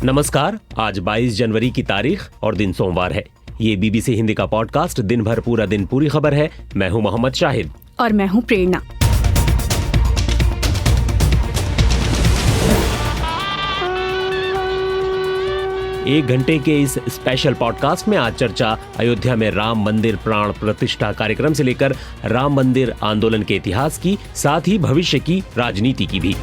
नमस्कार, आज 22 जनवरी की तारीख और दिन सोमवार है। ये बीबीसी हिंदी का पॉडकास्ट दिन भर पूरा दिन पूरी खबर है। मैं हूं मोहम्मद शाहिद और मैं हूं प्रेरणा। एक घंटे के इस स्पेशल पॉडकास्ट में आज चर्चा अयोध्या में राम मंदिर प्राण प्रतिष्ठा कार्यक्रम से लेकर राम मंदिर आंदोलन के इतिहास की, साथ ही भविष्य की राजनीति की भी।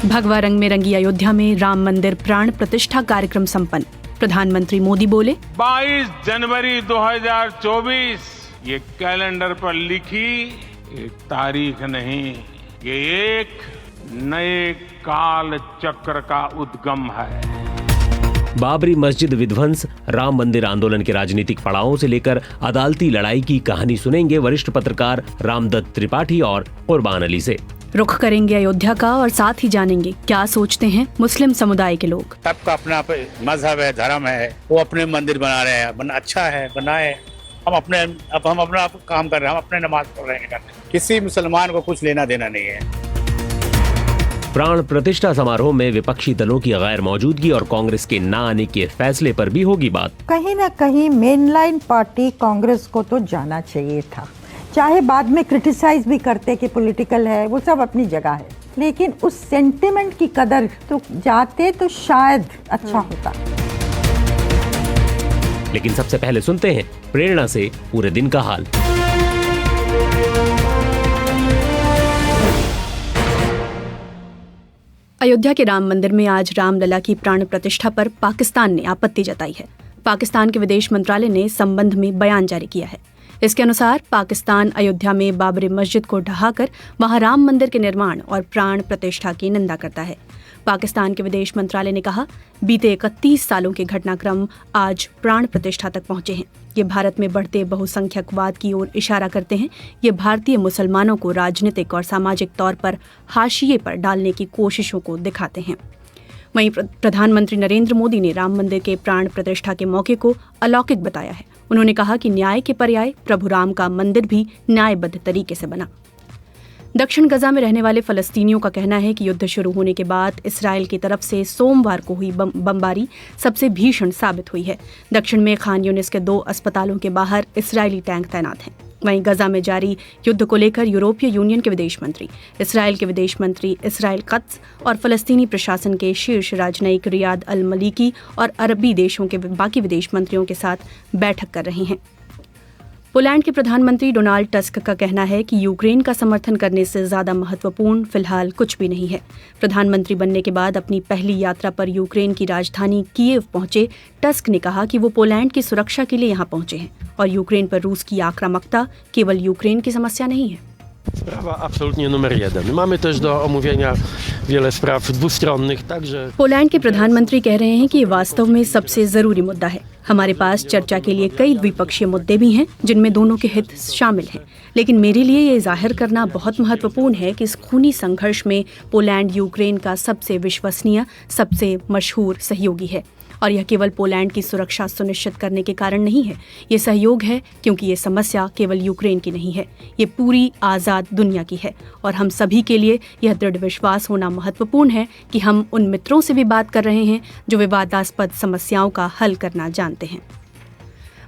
भगवा रंग में रंगी अयोध्या में राम मंदिर प्राण प्रतिष्ठा कार्यक्रम संपन्न। प्रधानमंत्री मोदी बोले, 22 जनवरी 2024 ये कैलेंडर पर लिखी एक तारीख नहीं, ये एक नए काल चक्र का उद्गम है। बाबरी मस्जिद विध्वंस, राम मंदिर आंदोलन के राजनीतिक पड़ावों से लेकर अदालती लड़ाई की कहानी सुनेंगे वरिष्ठ पत्रकार रामदत्त त्रिपाठी और कुर्बान अली से। रुख करेंगे अयोध्या का और साथ ही जानेंगे क्या सोचते हैं मुस्लिम समुदाय के लोग। सबका अपना मजहब है, धर्म है, वो अपने मंदिर बना रहे हैं, अच्छा है, बनाए। हम अपना काम कर रहे हैं, हम अपने नमाज पढ़ रहे हैं, किसी मुसलमान को कुछ लेना देना नहीं है। प्राण प्रतिष्ठा समारोह में विपक्षी दलों की गैर मौजूदगी और कांग्रेस के न आने के फैसले पर भी होगी बात। कहीं न कहीं मेनलाइन पार्टी कांग्रेस को तो जाना चाहिए था, चाहे बाद में क्रिटिसाइज भी करते कि पॉलिटिकल है, वो सब अपनी जगह है, लेकिन उस सेंटिमेंट की कदर तो जाते तो शायद अच्छा होता। लेकिन सबसे पहले सुनते हैं प्रेरणा से पूरे दिन का हाल। अयोध्या के राम मंदिर में आज रामलला की प्राण प्रतिष्ठा पर पाकिस्तान ने आपत्ति जताई है। पाकिस्तान के विदेश मंत्रालय ने इस संबंध में बयान जारी किया है। इसके अनुसार पाकिस्तान अयोध्या में बाबरी मस्जिद को ढहाकर वहां राम मंदिर के निर्माण और प्राण प्रतिष्ठा की निंदा करता है। पाकिस्तान के विदेश मंत्रालय ने कहा, बीते 31 सालों के घटनाक्रम आज प्राण प्रतिष्ठा तक पहुंचे हैं। ये भारत में बढ़ते बहुसंख्यकवाद की ओर इशारा करते हैं। ये भारतीय मुसलमानों को राजनीतिक और सामाजिक तौर पर हाशिए पर डालने की कोशिशों को दिखाते हैं। वहीं प्रधानमंत्री नरेंद्र मोदी ने राम मंदिर के प्राण प्रतिष्ठा के मौके को अलौकिक बताया है। उन्होंने कहा कि न्याय के पर्याय प्रभु राम का मंदिर भी न्यायबद्ध तरीके से बना। दक्षिण गजा में रहने वाले फलस्तीनियों का कहना है कि युद्ध शुरू होने के बाद इसराइल की तरफ से सोमवार को हुई बमबारी सबसे भीषण साबित हुई है। दक्षिण में खान यूनिस के 2 अस्पतालों के बाहर इसराइली टैंक तैनात हैं। वहीं गजा में जारी युद्ध को लेकर यूरोपीय यूनियन के विदेश मंत्री, इसराइल के विदेश मंत्री इसराइल कत्स और फलस्तीनी प्रशासन के शीर्ष राजनयिक रियाद अल मलीकी और अरबी देशों के बाकी विदेश मंत्रियों के साथ बैठक कर रहे हैं। पोलैंड के प्रधानमंत्री डोनाल्ड टस्क का कहना है कि यूक्रेन का समर्थन करने से ज्यादा महत्वपूर्ण फिलहाल कुछ भी नहीं है। प्रधानमंत्री बनने के बाद अपनी पहली यात्रा पर यूक्रेन की राजधानी कीव पहुंचे टस्क ने कहा कि वो पोलैंड की सुरक्षा के लिए यहां पहुंचे हैं और यूक्रेन पर रूस की आक्रामकता केवल यूक्रेन की समस्या नहीं है। Sprawa absolutnie numer 1. Mamy też do omówienia wiele spraw dwustronnych, także... Poland के प्रधानमंत्री कह रहे हैं कि ये वास्तव में सबसे जरूरी मुद्दा है। हमारे पास चर्चा के लिए कई द्विपक्षीय मुद्दे भी हैं जिनमें दोनों के हित शामिल हैं, लेकिन मेरे लिए ये जाहिर करना बहुत महत्वपूर्ण है कि इस खूनी संघर्ष में पोलैंड यूक्रेन का सबसे विश्वसनीय, सबसे मशहूर सहयोगी है। और यह केवल पोलैंड की सुरक्षा सुनिश्चित करने के कारण नहीं है। ये सहयोग है क्योंकि ये समस्या केवल यूक्रेन की नहीं है, ये पूरी आज़ाद दुनिया की है। और हम सभी के लिए यह दृढ़ विश्वास होना महत्वपूर्ण है कि हम उन मित्रों से भी बात कर रहे हैं जो विवादास्पद समस्याओं का हल करना जानते हैं।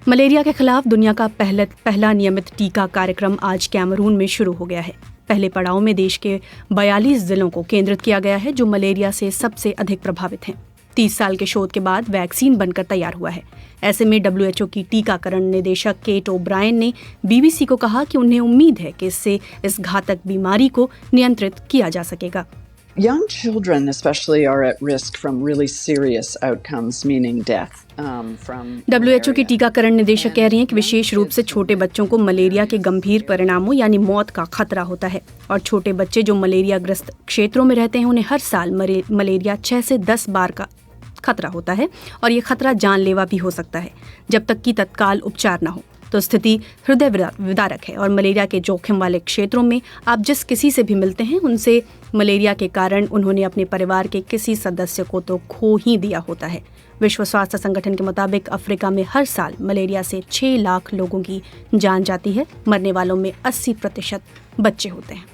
मलेरिया के खिलाफ दुनिया का पहला नियमित टीका कार्यक्रम आज कैमरून में शुरू हो गया है। पहले पड़ाव में देश के 42 जिलों को केंद्रित किया गया है जो मलेरिया से सबसे अधिक प्रभावित हैं। 30 साल के शोध के बाद वैक्सीन बनकर तैयार हुआ है। ऐसे में WHO की टीकाकरण निदेशक केट ओब्रायन ने BBC को कहा कि उन्हें उम्मीद है कि इससे इस घातक बीमारी को नियंत्रित किया जा सकेगा। Young children especially are at risk from really serious outcomes, meaning death. WHO की टीकाकरण निदेशक कह रही हैं कि विशेष रूप से छोटे बच्चों को मलेरिया के गंभीर परिणामों यानी मौत का खतरा होता है और छोटे बच्चे जो मलेरिया ग्रस्त क्षेत्रों में रहते हैं उन्हें हर साल मलेरिया 6 से 10 बार का खतरा होता है और ये खतरा जानलेवा भी हो सकता है जब तक कि तत्काल उपचार न हो। तो स्थिति हृदय विदारक है और मलेरिया के जोखिम वाले क्षेत्रों में आप जिस किसी से भी मिलते हैं उनसे मलेरिया के कारण उन्होंने अपने परिवार के किसी सदस्य को तो खो ही दिया होता है। विश्व स्वास्थ्य संगठन के मुताबिक अफ्रीका में हर साल मलेरिया से 6 लाख लोगों की जान जाती है। मरने वालों में 80% बच्चे होते हैं।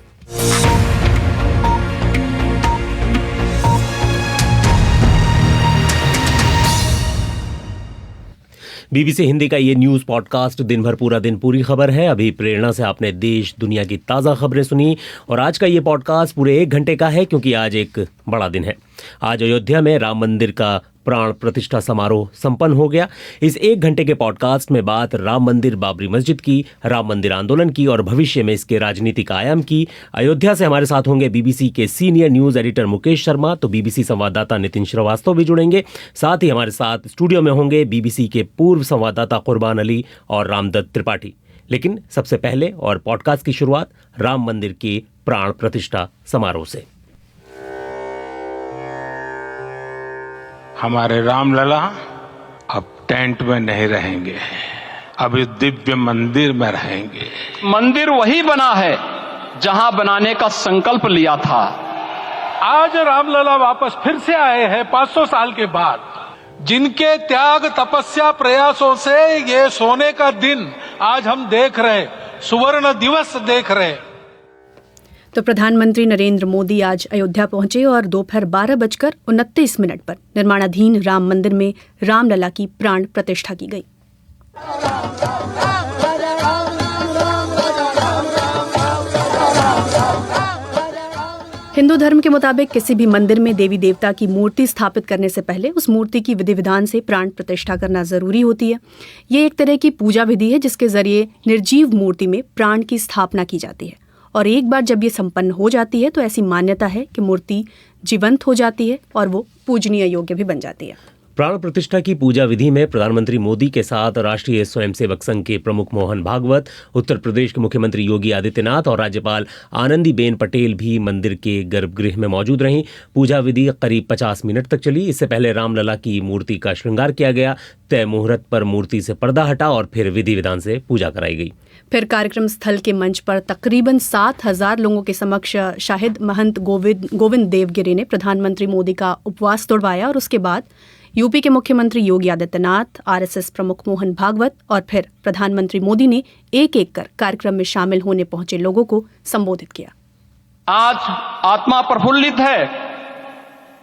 बीबीसी हिंदी का ये न्यूज पॉडकास्ट दिन भर पूरा दिन पूरी खबर है। अभी प्रेरणा से आपने देश दुनिया की ताज़ा खबरें सुनी और आज का ये पॉडकास्ट पूरे 1 घंटे का है क्योंकि आज एक बड़ा दिन है। आज अयोध्या में राम मंदिर का प्राण प्रतिष्ठा समारोह संपन्न हो गया। इस 1 घंटे के पॉडकास्ट में बात राम मंदिर बाबरी मस्जिद की, राम मंदिर आंदोलन की और भविष्य में इसके राजनीतिक आयाम की। अयोध्या से हमारे साथ होंगे बीबीसी के senior news editor Mukesh Sharma, तो बीबीसी संवाददाता नितिन श्रीवास्तव भी जुड़ेंगे। साथ ही हमारे साथ स्टूडियो में होंगे बीबीसी के पूर्व संवाददाता कुर्बान अली और रामदत्त त्रिपाठी। लेकिन सबसे पहले और पॉडकास्ट की शुरुआत राम मंदिर के प्राण प्रतिष्ठा समारोह से। हमारे रामलला अब टेंट में नहीं रहेंगे, अब इस दिव्य मंदिर में रहेंगे। मंदिर वही बना है जहां बनाने का संकल्प लिया था। आज रामलला वापस फिर से आए हैं 500 साल के बाद। जिनके त्याग तपस्या प्रयासों से ये सोने का दिन आज हम देख रहे, सुवर्ण दिवस देख रहे। तो प्रधानमंत्री नरेंद्र मोदी आज अयोध्या पहुंचे और दोपहर 12:29 पर निर्माणाधीन राम मंदिर में रामलला की प्राण प्रतिष्ठा की गई। हिंदू धर्म के मुताबिक किसी भी मंदिर में देवी देवता की मूर्ति स्थापित करने से पहले उस मूर्ति की विधि विधान से प्राण प्रतिष्ठा करना जरूरी होती है। ये एक तरह की पूजा विधि है जिसके जरिए निर्जीव मूर्ति में प्राण की स्थापना की जाती है और एक बार जब ये संपन्न हो जाती है तो ऐसी मान्यता है कि मूर्ति जीवंत हो जाती है और वो पूजनीय योग्य भी बन जाती है। प्राण प्रतिष्ठा की पूजा विधि में प्रधानमंत्री मोदी के साथ राष्ट्रीय स्वयंसेवक संघ के प्रमुख मोहन भागवत, उत्तर प्रदेश के मुख्यमंत्री योगी आदित्यनाथ और राज्यपाल आनंदीबेन पटेल भी मंदिर के गर्भगृह में मौजूद रहीं। पूजा विधि करीब 50 मिनट तक चली। इससे पहले रामलला की मूर्ति का श्रृंगार किया गया। तय मुहूर्त पर मूर्ति से पर्दा हटा और फिर विधि विधान से पूजा कराई गई। फिर कार्यक्रम स्थल के मंच पर तकरीबन 7,000 लोगों के समक्ष शाहिद महंत गोविंद देवगिरी ने प्रधानमंत्री मोदी का उपवास तोड़वाया और उसके बाद यूपी के मुख्यमंत्री योगी आदित्यनाथ, आरएसएस प्रमुख मोहन भागवत और फिर प्रधानमंत्री मोदी ने एक एक कर कार्यक्रम में शामिल होने पहुंचे लोगों को संबोधित किया। आज आत्मा प्रफुल्लित है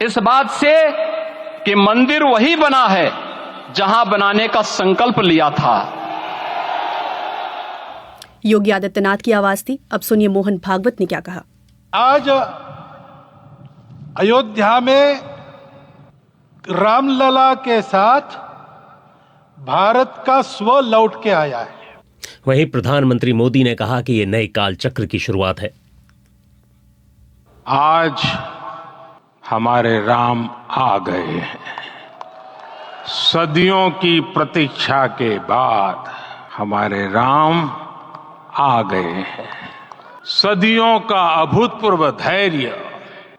इस बात से कि मंदिर वही बना है जहां बनाने का संकल्प लिया था। योगी आदित्यनाथ की आवाज थी। अब सुनिए मोहन भागवत ने क्या कहा। आज अयोध्या में रामलला के साथ भारत का स्व लौट के आया है। वहीं प्रधानमंत्री मोदी ने कहा कि ये नए काल चक्र की शुरुआत है। आज हमारे राम आ गए हैं। सदियों की प्रतीक्षा के बाद हमारे राम आ गए हैं। सदियों का अभूतपूर्व धैर्य,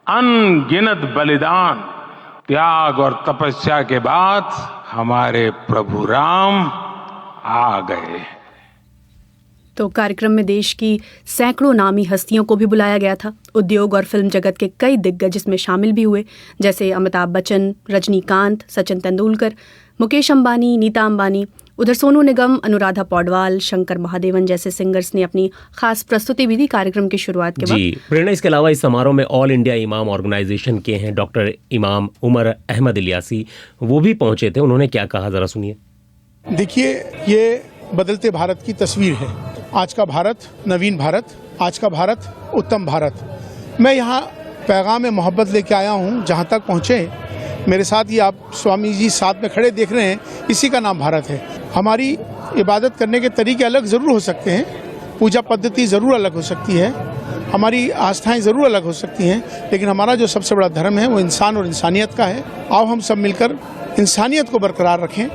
अनगिनत बलिदान, त्याग और तपस्या के बाद हमारे प्रभु राम आ गए। तो कार्यक्रम में देश की सैकड़ों नामी हस्तियों को भी बुलाया गया था। उद्योग और फिल्म जगत के कई दिग्गज इसमें शामिल भी हुए, जैसे अमिताभ बच्चन, रजनीकांत, सचिन तेंदुलकर, मुकेश अंबानी, नीता अंबानी। उधर सोनू निगम, अनुराधा पौडवाल, शंकर महादेवन जैसे सिंगर्स ने अपनी खास प्रस्तुति भी दी कार्यक्रम की शुरुआत के जी। प्रेरणा, इसके अलावा इस समारोह में ऑल इंडिया इमाम ऑर्गेनाइजेशन के हैं डॉक्टर इमाम उमर अहमद इलियासी, वो भी पहुंचे थे। उन्होंने क्या कहा, जरा सुनिए। देखिए, ये बदलते भारत की तस्वीर है। आज का भारत नवीन भारत, आज का भारत उत्तम भारत। मैं यहाँ पैगाम मोहब्बत लेके आया हूँ। जहाँ तक पहुँचे मेरे साथ ही आप स्वामी जी साथ में खड़े देख रहे हैं, इसी का नाम भारत है। हमारी इबादत करने के तरीके अलग ज़रूर हो सकते हैं, पूजा पद्धति ज़रूर अलग हो सकती है, हमारी आस्थाएं ज़रूर अलग हो सकती हैं, लेकिन हमारा जो सबसे बड़ा धर्म है वो इंसान और इंसानियत का है। आओ हम सब मिलकर इंसानियत को बरकरार रखें।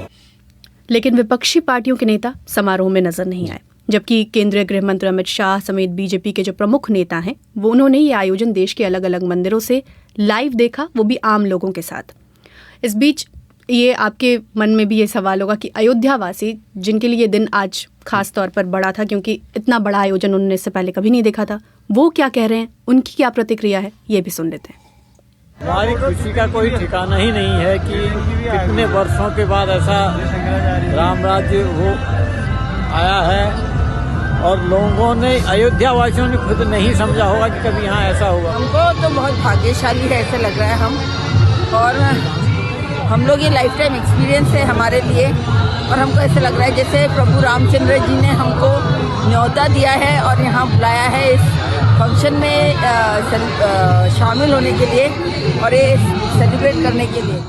लेकिन विपक्षी पार्टियों के नेता समारोह में नजर नहीं आए, जबकि केंद्रीय गृह मंत्री अमित शाह समेत बीजेपी के जो प्रमुख नेता हैं वो उन्होंने ये आयोजन देश के अलग अलग मंदिरों से लाइव देखा, वो भी आम लोगों के साथ। इस बीच ये आपके मन में भी ये सवाल होगा कि अयोध्यावासी जिनके लिए दिन आज खास तौर पर बड़ा था क्योंकि इतना बड़ा आयोजन उन्होंने इससे पहले कभी नहीं देखा था, वो क्या कह रहे हैं, उनकी क्या प्रतिक्रिया है, ये भी सुन लेते हैं। हमारी खुशी का कोई ठिकाना ही नहीं है कि कितने वर्षों के बाद ऐसा राम राज्य हो आया है और लोगों ने, अयोध्या वासियों ने खुद नहीं समझा होगा कि कभी यहाँ ऐसा होगा। हमको तो बहुत भाग्यशाली है ऐसा लग रहा है हम, और हम लोग ये लाइफ टाइम एक्सपीरियंस है हमारे लिए और हमको ऐसा लग रहा है जैसे प्रभु रामचंद्र जी ने हमको न्योता दिया है और यहाँ बुलाया है इस फंक्शन में शामिल होने के लिए और ये सेलिब्रेट करने के लिए।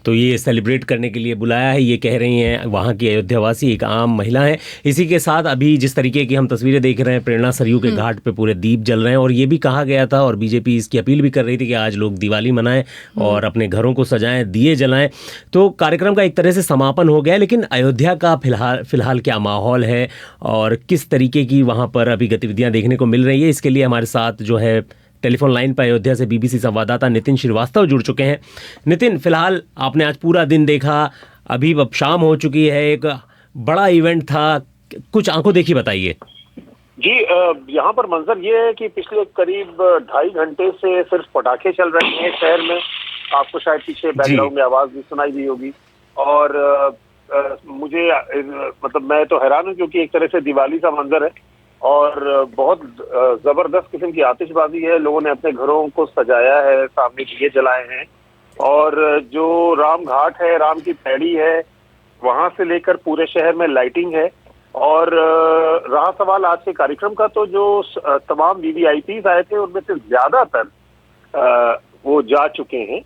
तो ये सेलिब्रेट करने के लिए बुलाया है, ये कह रही हैं वहाँ की अयोध्यावासी, एक आम महिला है। इसी के साथ अभी जिस तरीके की हम तस्वीरें देख रहे हैं, प्रेरणा सरयू के घाट पे पूरे दीप जल रहे हैं और ये भी कहा गया था और बीजेपी इसकी अपील भी कर रही थी कि आज लोग दिवाली मनाएं और अपने घरों को सजाएं, दिए जलाएं। तो कार्यक्रम का एक तरह से समापन हो गया, लेकिन अयोध्या का फिलहाल क्या माहौल है और किस तरीके की वहाँ पर अभी गतिविधियाँ देखने को मिल रही है, इसके लिए हमारे साथ जो है टेलीफोन लाइन पर अयोध्या से बीबीसी संवाददाता नितिन श्रीवास्तव जुड़ चुके हैं। नितिन, फिलहाल आपने आज पूरा दिन देखा, अभी अब शाम हो चुकी है, एक बड़ा इवेंट था, कुछ आंखों देखी बताइए। जी, यहाँ पर मंजर ये है कि पिछले करीब 2.5 घंटे से सिर्फ पटाखे चल रहे हैं शहर में। आपको शायद पीछे बैकग्राउंड में आवाज भी सुनाई दी होगी और मुझे मतलब मैं तो हैरान हूँ क्योंकि एक तरह से दिवाली का मंजर है और बहुत जबरदस्त किस्म की आतिशबाजी है। लोगों ने अपने घरों को सजाया है, सामने दिए जलाए हैं और जो राम घाट है, राम की पैड़ी है, वहां से लेकर पूरे शहर में लाइटिंग है। और रहा सवाल आज के कार्यक्रम का, तो जो तमाम वीवीआईपी आए थे उनमें से ज्यादातर वो जा चुके हैं।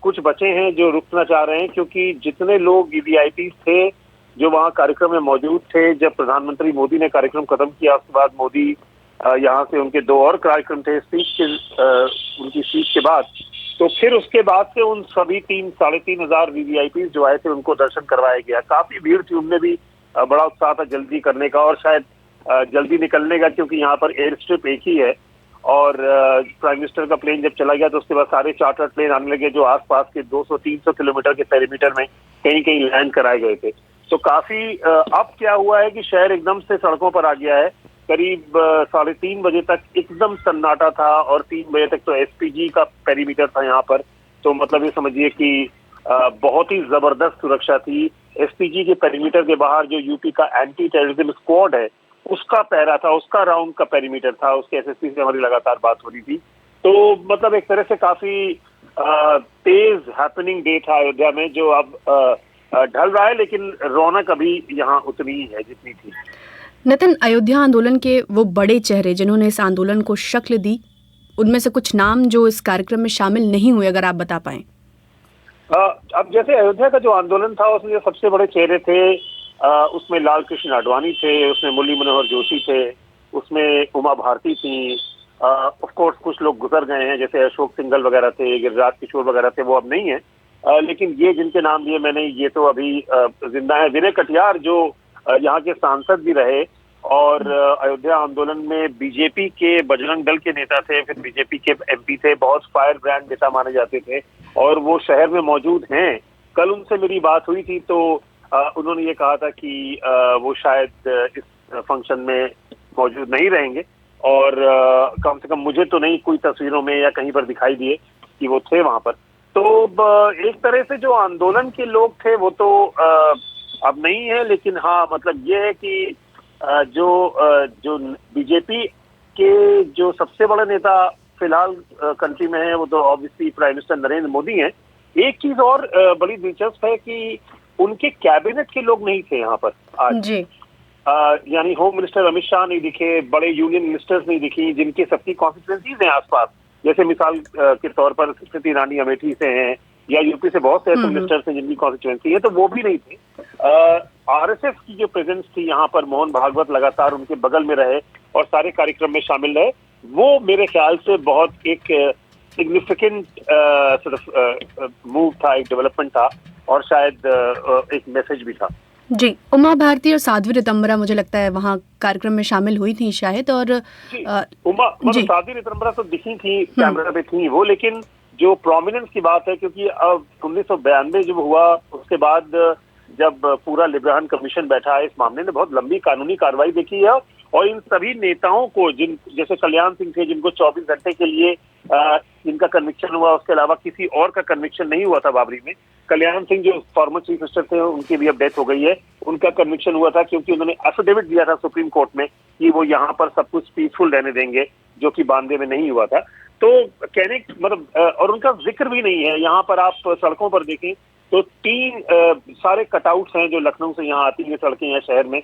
कुछ बचे हैं जो रुकना चाह रहे हैं क्योंकि जितने लोग वीवीआईपी थे जो वहाँ कार्यक्रम में मौजूद थे, जब प्रधानमंत्री मोदी ने कार्यक्रम खत्म किया उसके बाद मोदी यहाँ से उनके 2 और कार्यक्रम थे उनकी स्पीच के बाद, तो फिर उसके बाद से उन सभी 3-3.5 हजार वीवीआईपी जो आए थे उनको दर्शन करवाया गया। काफी भीड़ थी, उनमें भी बड़ा उत्साह था जल्दी करने का और शायद जल्दी निकलने का, क्योंकि यहाँ पर एयर स्ट्रिप एक ही है और प्राइम मिनिस्टर का प्लेन जब चला गया तो उसके बाद सारे चार्टर्ड प्लेन आने लगे जो आसपास के 200-300 किलोमीटर के पेरीमीटर में कहीं कहीं लैंड कराए गए थे। तो काफी अब क्या हुआ है कि शहर एकदम से सड़कों पर आ गया है। करीब 3:30 बजे तक एकदम सन्नाटा था और 3 बजे तक तो एसपीजी का पेरीमीटर था यहाँ पर। तो मतलब ये समझिए कि बहुत ही जबरदस्त सुरक्षा थी। एसपीजी के पेरीमीटर के बाहर जो यूपी का एंटी टेररिज्म स्क्वाड है उसका पहरा था, उसका राउंड का पेरीमीटर था, उसके एसएसपी से हमारी लगातार बात हो रही थी। तो मतलब एक तरह से काफी तेज हैपनिंग डे था अयोध्या में जो अब ढल रहा है, लेकिन रौनक अभी यहाँ उतनी ही है जितनी थी। नितिन, अयोध्या आंदोलन के वो बड़े चेहरे जिन्होंने इस आंदोलन को शक्ल दी, उनमें से कुछ नाम जो इस कार्यक्रम में शामिल नहीं हुए, अगर आप बता पाएं। अब जैसे अयोध्या का जो आंदोलन था उसमें जो सबसे बड़े चेहरे थे उसमें लाल कृष्ण आडवाणी थे, उसमें मुरली मनोहर जोशी थे, उसमें उमा भारती थी। ऑफ कोर्स कुछ लोग गुजर गए हैं जैसे अशोक सिंघल वगैरह थे, गिरिराज किशोर वगैरह थे, वो अब नहीं है। लेकिन ये जिनके नाम दिए मैंने ये तो अभी जिंदा है। विनय कटियार जो यहाँ के सांसद भी रहे और अयोध्या आंदोलन में बीजेपी के बजरंग दल के नेता थे, फिर बीजेपी के एमपी थे, बहुत फायर ब्रांड नेता माने जाते थे और वो शहर में मौजूद हैं। कल उनसे मेरी बात हुई थी तो उन्होंने ये कहा था कि वो शायद इस फंक्शन में मौजूद नहीं रहेंगे और कम से कम मुझे तो नहीं कोई तस्वीरों में या कहीं पर दिखाई दिए कि वो थे वहां पर। तो एक तरह से जो आंदोलन के लोग थे वो तो अब नहीं है, लेकिन हाँ मतलब ये है कि जो बीजेपी के जो सबसे बड़े नेता फिलहाल कंट्री में है वो तो obviously prime minister Narendra Modi हैं। एक चीज और बड़ी दिलचस्प है कि उनके कैबिनेट के लोग नहीं थे यहाँ पर आज जी। यानी होम मिनिस्टर अमित शाह नहीं दिखे, बड़े यूनियन मिनिस्टर्स नहीं दिखी जिनके सबकी कॉन्स्टिट्यूएंसीज हैं आसपास, जैसे मिसाल के तौर पर स्मृति ईरानी अमेठी से हैं या यूपी से बहुत से ऐसे मिनिस्टर्स हैं जिनकी कॉन्स्टिट्यूएंसी है, तो वो भी नहीं थे। आरएसएस की जो प्रेजेंस थी यहाँ पर, मोहन भागवत लगातार उनके बगल में रहे और सारे कार्यक्रम में शामिल रहे, वो मेरे ख्याल से बहुत एक सिग्निफिकेंट मूव था, एक डेवलपमेंट था और शायद एक मैसेज भी था। जी, उमा भारती और साध्वी रितंबरा मुझे लगता है वहाँ कार्यक्रम में शामिल हुई थी शायद। और साध्वी रितंबरा तो दिखी थी, कैमरा पे थी वो, लेकिन जो प्रोमिनेंस की बात है क्योंकि अब 1992 जब हुआ उसके बाद जब पूरा लिब्राहन कमीशन बैठा है इस मामले में, बहुत लंबी कानूनी कार्रवाई देखी है और इन सभी नेताओं को जैसे कल्याण सिंह थे जिनको 24 घंटे के लिए जिनका कन्विक्शन हुआ, उसके अलावा किसी और का कन्विक्शन नहीं हुआ था बाबरी में। कल्याण सिंह जो फॉर्मर चीफ मिनिस्टर थे उनकी भी अब डेथ हो गई है, उनका कन्विक्शन हुआ था क्योंकि उन्होंने एफिडेविट दिया था सुप्रीम कोर्ट में कि वो यहाँ पर सब कुछ पीसफुल रहने देंगे, जो कि 92 में नहीं हुआ था। तो कहने मतलब और उनका जिक्र भी नहीं है। यहाँ पर आप सड़कों पर देखें तो 3 सारे कटआउट्स हैं जो लखनऊ से यहाँ आती हैं सड़कें हैं शहर में।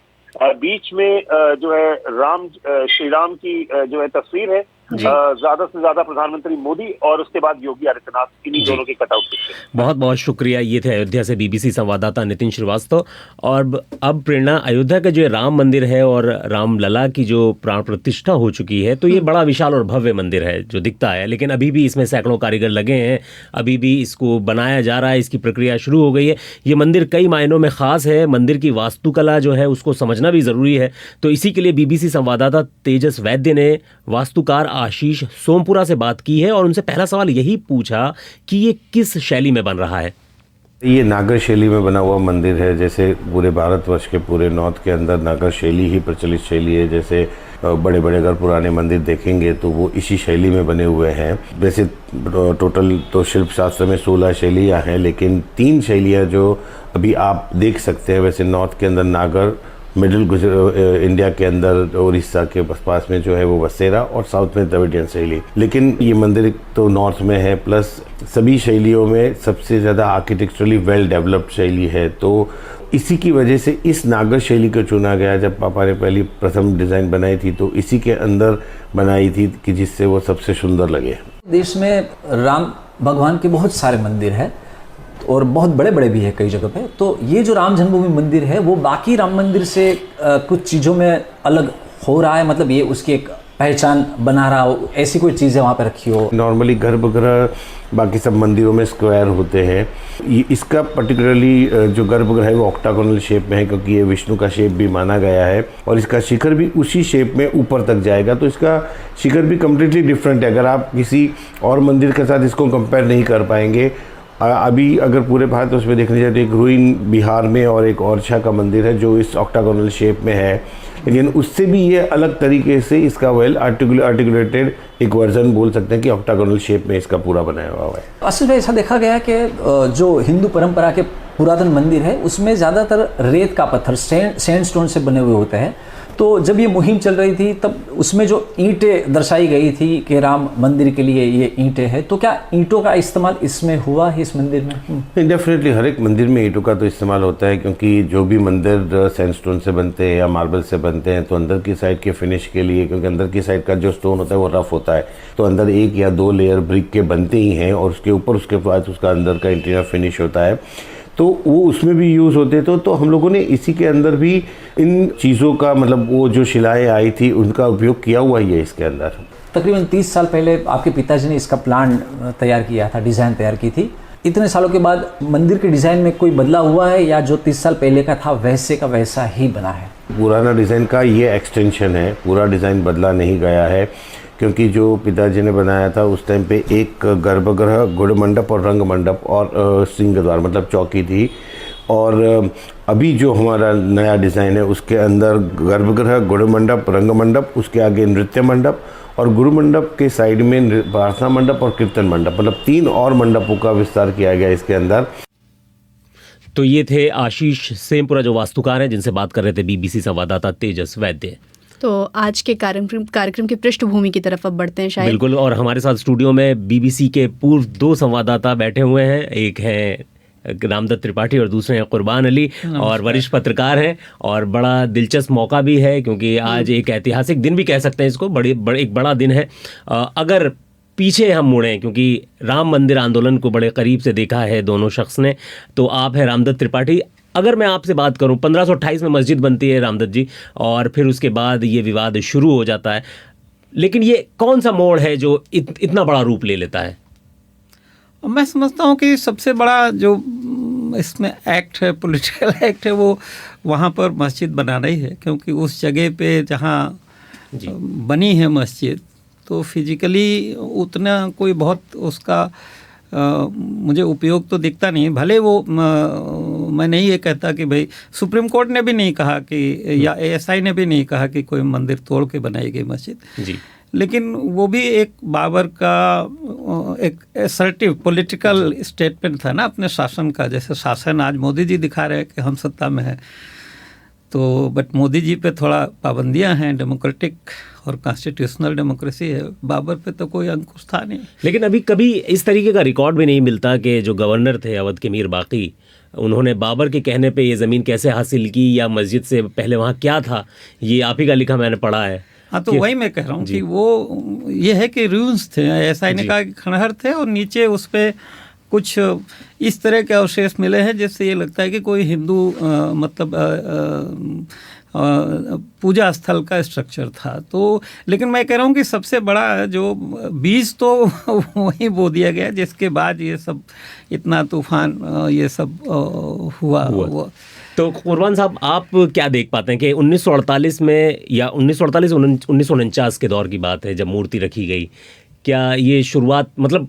बीच में जो है श्री राम की जो है तस्वीर है, ज्यादा से ज्यादा प्रधानमंत्री मोदी और उसके बाद योगी आदित्यनाथ, इन्हीं दोनों के कटआउट दिखते हैं। बहुत बहुत शुक्रिया। ये थे अयोध्या से बीबीसी संवाददाता नितिन श्रीवास्तव। और अब प्रेरणा, अयोध्या का जो राम मंदिर है और रामलला की जो प्राण प्रतिष्ठा हो चुकी है, तो ये बड़ा विशाल और भव्य मंदिर है जो दिखता है, लेकिन अभी भी इसमें सैकड़ों कारीगर लगे हैं, अभी भी इसको बनाया जा रहा है, इसकी प्रक्रिया शुरू हो गई है। ये मंदिर कई मायनों में खास है, मंदिर की वास्तुकला जो है उसको समझना भी ज़रूरी है। तो इसी के लिए बीबीसी संवाददाता तेजस वैद्य ने वास्तुकार आशीष सोमपुरा से बात की है और उनसे पहला सवाल यही पूछा कि ये किस शैली में बन रहा है। ये नागर शैली में बना हुआ मंदिर है। जैसे पूरे भारतवर्ष के पूरे नॉर्थ के अंदर नागर शैली ही प्रचलित शैली है। जैसे बड़े बड़े अगर पुराने मंदिर देखेंगे तो वो इसी शैली में बने हुए हैं। वैसे टोटल तो शिल्प शास्त्र में 16 शैलियाँ हैं, लेकिन 3 शैलियाँ जो अभी आप देख सकते हैं, वैसे नॉर्थ के अंदर नागर, मिडिल इंडिया के अंदर उड़ीसा के पास में जो है वो बसेरा, और साउथ में द्रविडियन शैली। लेकिन ये मंदिर तो नॉर्थ में है, प्लस सभी शैलियों में सबसे ज़्यादा आर्किटेक्चरली वेल डेवलप्ड शैली है। तो इसी की वजह से इस नागर शैली को चुना गया। जब पापा ने पहली प्रथम डिज़ाइन बनाई थी तो इसी के अंदर बनाई थी कि जिससे वो सबसे सुंदर लगे। देश में राम भगवान के बहुत सारे मंदिर हैं और बहुत बड़े बड़े भी है कई जगह पे। तो ये जो राम जन्मभूमि मंदिर है वो बाकी राम मंदिर से कुछ चीज़ों में अलग हो रहा है, मतलब ये उसकी एक पहचान बना रहा हो, ऐसी कोई चीज़ें वहाँ पे रखी हो? नॉर्मली गर्भगृह बाकी सब मंदिरों में स्क्वायर होते हैं, इसका पर्टिकुलरली जो गर्भगृह है वो ऑक्टागोनल शेप में है, क्योंकि ये विष्णु का शेप भी माना गया है और इसका शिखर भी उसी शेप में ऊपर तक जाएगा। तो इसका शिखर भी कम्प्लीटली डिफरेंट है। अगर आप किसी और मंदिर के साथ इसको कंपेयर नहीं कर पाएंगे। अभी अगर पूरे भारत उसमें देखने जाए तो एक रूइन बिहार में और एक ओरछा का मंदिर है जो इस ऑक्टागोनल शेप में है, लेकिन उससे भी ये अलग तरीके से इसका वेल आर्टिकुलेटेड एक वर्जन बोल सकते हैं कि ऑक्टागोनल शेप में इसका पूरा बनाया हुआ है। असल में ऐसा देखा गया कि जो हिंदू परंपरा के पुरातन मंदिर है उसमें ज़्यादातर रेत का पत्थर सैंडस्टोन से बने हुए होते हैं। तो जब ये मुहिम चल रही थी तब उसमें जो ईंटें दर्शाई गई थी कि राम मंदिर के लिए ये ईंटें हैं, तो क्या ईंटों का इस्तेमाल इसमें हुआ है इस मंदिर में? डेफिनेटली हर एक मंदिर में ईंटों का तो इस्तेमाल होता है, क्योंकि जो भी मंदिर सैंडस्टोन से बनते हैं या मार्बल से बनते हैं तो अंदर की साइड के फिनिश के लिए, क्योंकि अंदर की साइड का जो स्टोन होता है वो रफ होता है, तो अंदर 1 या 2 लेयर ब्रिक के बनते ही हैं और उसके ऊपर उसके बाद उसका अंदर का इंटीरियर फिनिश होता है, तो वो उसमें भी यूज़ होते। तो हम लोगों ने इसी के अंदर भी इन चीज़ों का, मतलब वो जो शिलाएँ आई थी उनका उपयोग किया हुआ ही है इसके अंदर। तकरीबन 30 साल पहले आपके पिताजी ने इसका प्लान तैयार किया था, डिज़ाइन तैयार की थी। इतने सालों के बाद मंदिर के डिज़ाइन में कोई बदलाव हुआ है या जो 30 साल पहले का था वैसे का वैसा ही बना है? पुराना डिज़ाइन का ये एक्सटेंशन है, पूरा डिज़ाइन बदला नहीं गया है, क्योंकि जो पिताजी ने बनाया था उस टाइम पे एक गर्भगृह, गुड़ मंडप और रंग मंडप और सिंहद्वार मतलब चौकी थी, और अभी जो हमारा नया डिज़ाइन है उसके अंदर गर्भगृह, गुड़ मंडप, रंग मंडप, उसके आगे नृत्य मंडप और गुरु मंडप के साइड में प्रार्थना मंडप और कीर्तन मंडप, मतलब 3 और मंडपों का विस्तार किया गया इसके अंदर। तो ये थे आशीष सेमपुरा जो वास्तुकार हैं, जिनसे बात कर रहे थे बीबीसी संवाददाता तेजस वैद्य। तो आज के कार्यक्रम की पृष्ठभूमि की तरफ अब बढ़ते हैं शायद। बिल्कुल, और हमारे साथ स्टूडियो में बीबीसी के पूर्व 2 संवाददाता बैठे हुए हैं, एक हैं रामदत्त त्रिपाठी और दूसरे हैं कुर्बान अली, और वरिष्ठ पत्रकार हैं, और बड़ा दिलचस्प मौका भी है क्योंकि आज एक ऐतिहासिक दिन भी कह सकते हैं इसको, एक बड़ा दिन है। अगर पीछे हम मुड़ें, क्योंकि राम मंदिर आंदोलन को बड़े करीब से देखा है दोनों शख्स ने, तो आप हैं रामदत्त त्रिपाठी। अगर मैं आपसे बात करूं, 1528 में मस्जिद बनती है रामदत्त जी, और फिर उसके बाद ये विवाद शुरू हो जाता है, लेकिन ये कौन सा मोड़ है जो इतना बड़ा रूप ले लेता है? मैं समझता हूँ कि सबसे बड़ा जो इसमें एक्ट है, पॉलिटिकल एक्ट है, वो वहाँ पर मस्जिद बनाना ही है, क्योंकि उस जगह पे जहाँ बनी है मस्जिद तो फिजिकली उतना कोई बहुत उसका मुझे उपयोग तो दिखता नहीं। भले वो मैं नहीं ये कहता कि भाई सुप्रीम कोर्ट ने भी नहीं कहा कि या ASI ने भी नहीं कहा कि कोई मंदिर तोड़ के बनाई गई मस्जिद जी, लेकिन वो भी एक बाबर का एक असर्टिव पॉलिटिकल स्टेटमेंट था ना अपने शासन का। जैसे शासन आज मोदी जी दिखा रहे हैं कि हम सत्ता में है, तो बट मोदी जी पे थोड़ा पाबंदियां हैं, डेमोक्रेटिक और कॉन्स्टिट्यूशनल डेमोक्रेसी है, बाबर पे तो कोई अंकुश था नहीं। लेकिन अभी कभी इस तरीके का रिकॉर्ड भी नहीं मिलता कि जो गवर्नर थे अवध के मीर बाकी, उन्होंने बाबर के कहने पे ये ज़मीन कैसे हासिल की या मस्जिद से पहले वहाँ क्या था, ये आप ही का लिखा मैंने पढ़ा है। हाँ, तो वही मैं कह रहा हूँ कि वो ये है कि रूइंस थे, ऐसा ही नहीं कहा कि खंडहर थे, और नीचे उस पर कुछ इस तरह के अवशेष मिले हैं जिससे ये लगता है कि कोई हिंदू पूजा स्थल का स्ट्रक्चर था। तो लेकिन मैं कह रहा हूँ कि सबसे बड़ा जो बीज तो वहीं बो दिया गया जिसके बाद ये सब इतना तूफान ये सब हुआ। तो कुर्बान साहब, आप क्या देख पाते हैं कि 1948 में या 1949 के दौर की बात है जब मूर्ति रखी गई, क्या ये शुरुआत मतलब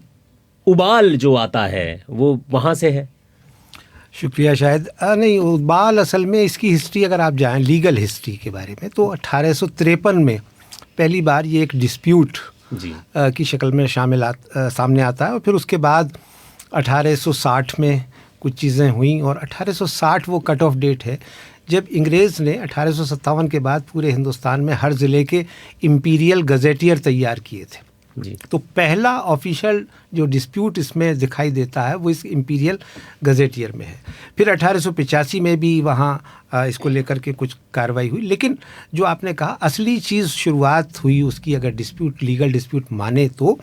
उबाल जो आता है वो वहाँ से है? शुक्रिया। शायद नहीं, उबाल असल में इसकी हिस्ट्री अगर आप जाएं लीगल हिस्ट्री के बारे में तो 1853 में पहली बार ये एक डिस्प्यूट की शक्ल में सामने आता है, और फिर उसके बाद 1860 में कुछ चीज़ें हुई, और 1860 वो कट ऑफ डेट है जब अंग्रेज़ ने 1857 के बाद पूरे हिंदुस्तान में हर ज़िले के इम्पीरियल गजेटियर तैयार किए थे। तो पहला ऑफिशियल जो डिस्प्यूट इसमें दिखाई देता है वो इस इम्पीरियल गजेटियर में है। फिर 1885 में भी वहाँ इसको लेकर के कुछ कार्रवाई हुई, लेकिन जो आपने कहा असली चीज़ शुरुआत हुई उसकी अगर डिस्प्यूट लीगल डिस्प्यूट माने तो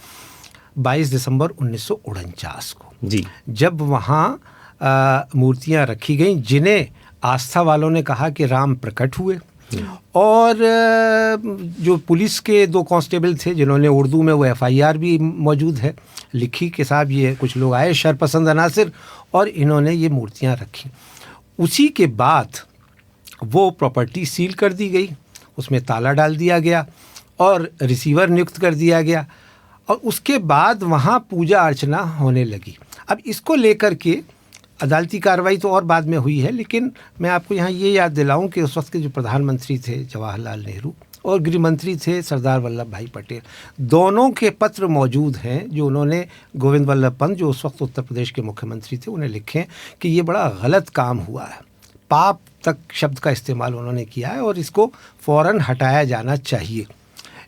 22 दिसंबर 1949 को जब वहाँ मूर्तियाँ रखी गईं जिन्हें आस्था वालों ने कहा कि राम प्रकट हुए, और जो पुलिस के 2 कांस्टेबल थे जिन्होंने उर्दू में वो FIR भी मौजूद है लिखी कि साहब ये कुछ लोग आए शरपसंद अनासिर और इन्होंने ये मूर्तियां रखी। उसी के बाद वो प्रॉपर्टी सील कर दी गई, उसमें ताला डाल दिया गया और रिसीवर नियुक्त कर दिया गया, और उसके बाद वहाँ पूजा अर्चना होने लगी। अब इसको लेकर के अदालती कार्रवाई तो और बाद में हुई है, लेकिन मैं आपको यहाँ ये याद दिलाऊं कि उस वक्त के जो प्रधानमंत्री थे जवाहरलाल नेहरू और गृह मंत्री थे सरदार वल्लभ भाई पटेल, दोनों के पत्र मौजूद हैं जो उन्होंने गोविंद वल्लभ पंत जो उस वक्त उत्तर प्रदेश के मुख्यमंत्री थे उन्हें लिखे कि ये बड़ा गलत काम हुआ है, पाप तक शब्द का इस्तेमाल उन्होंने किया है और इसको फ़ौरन हटाया जाना चाहिए।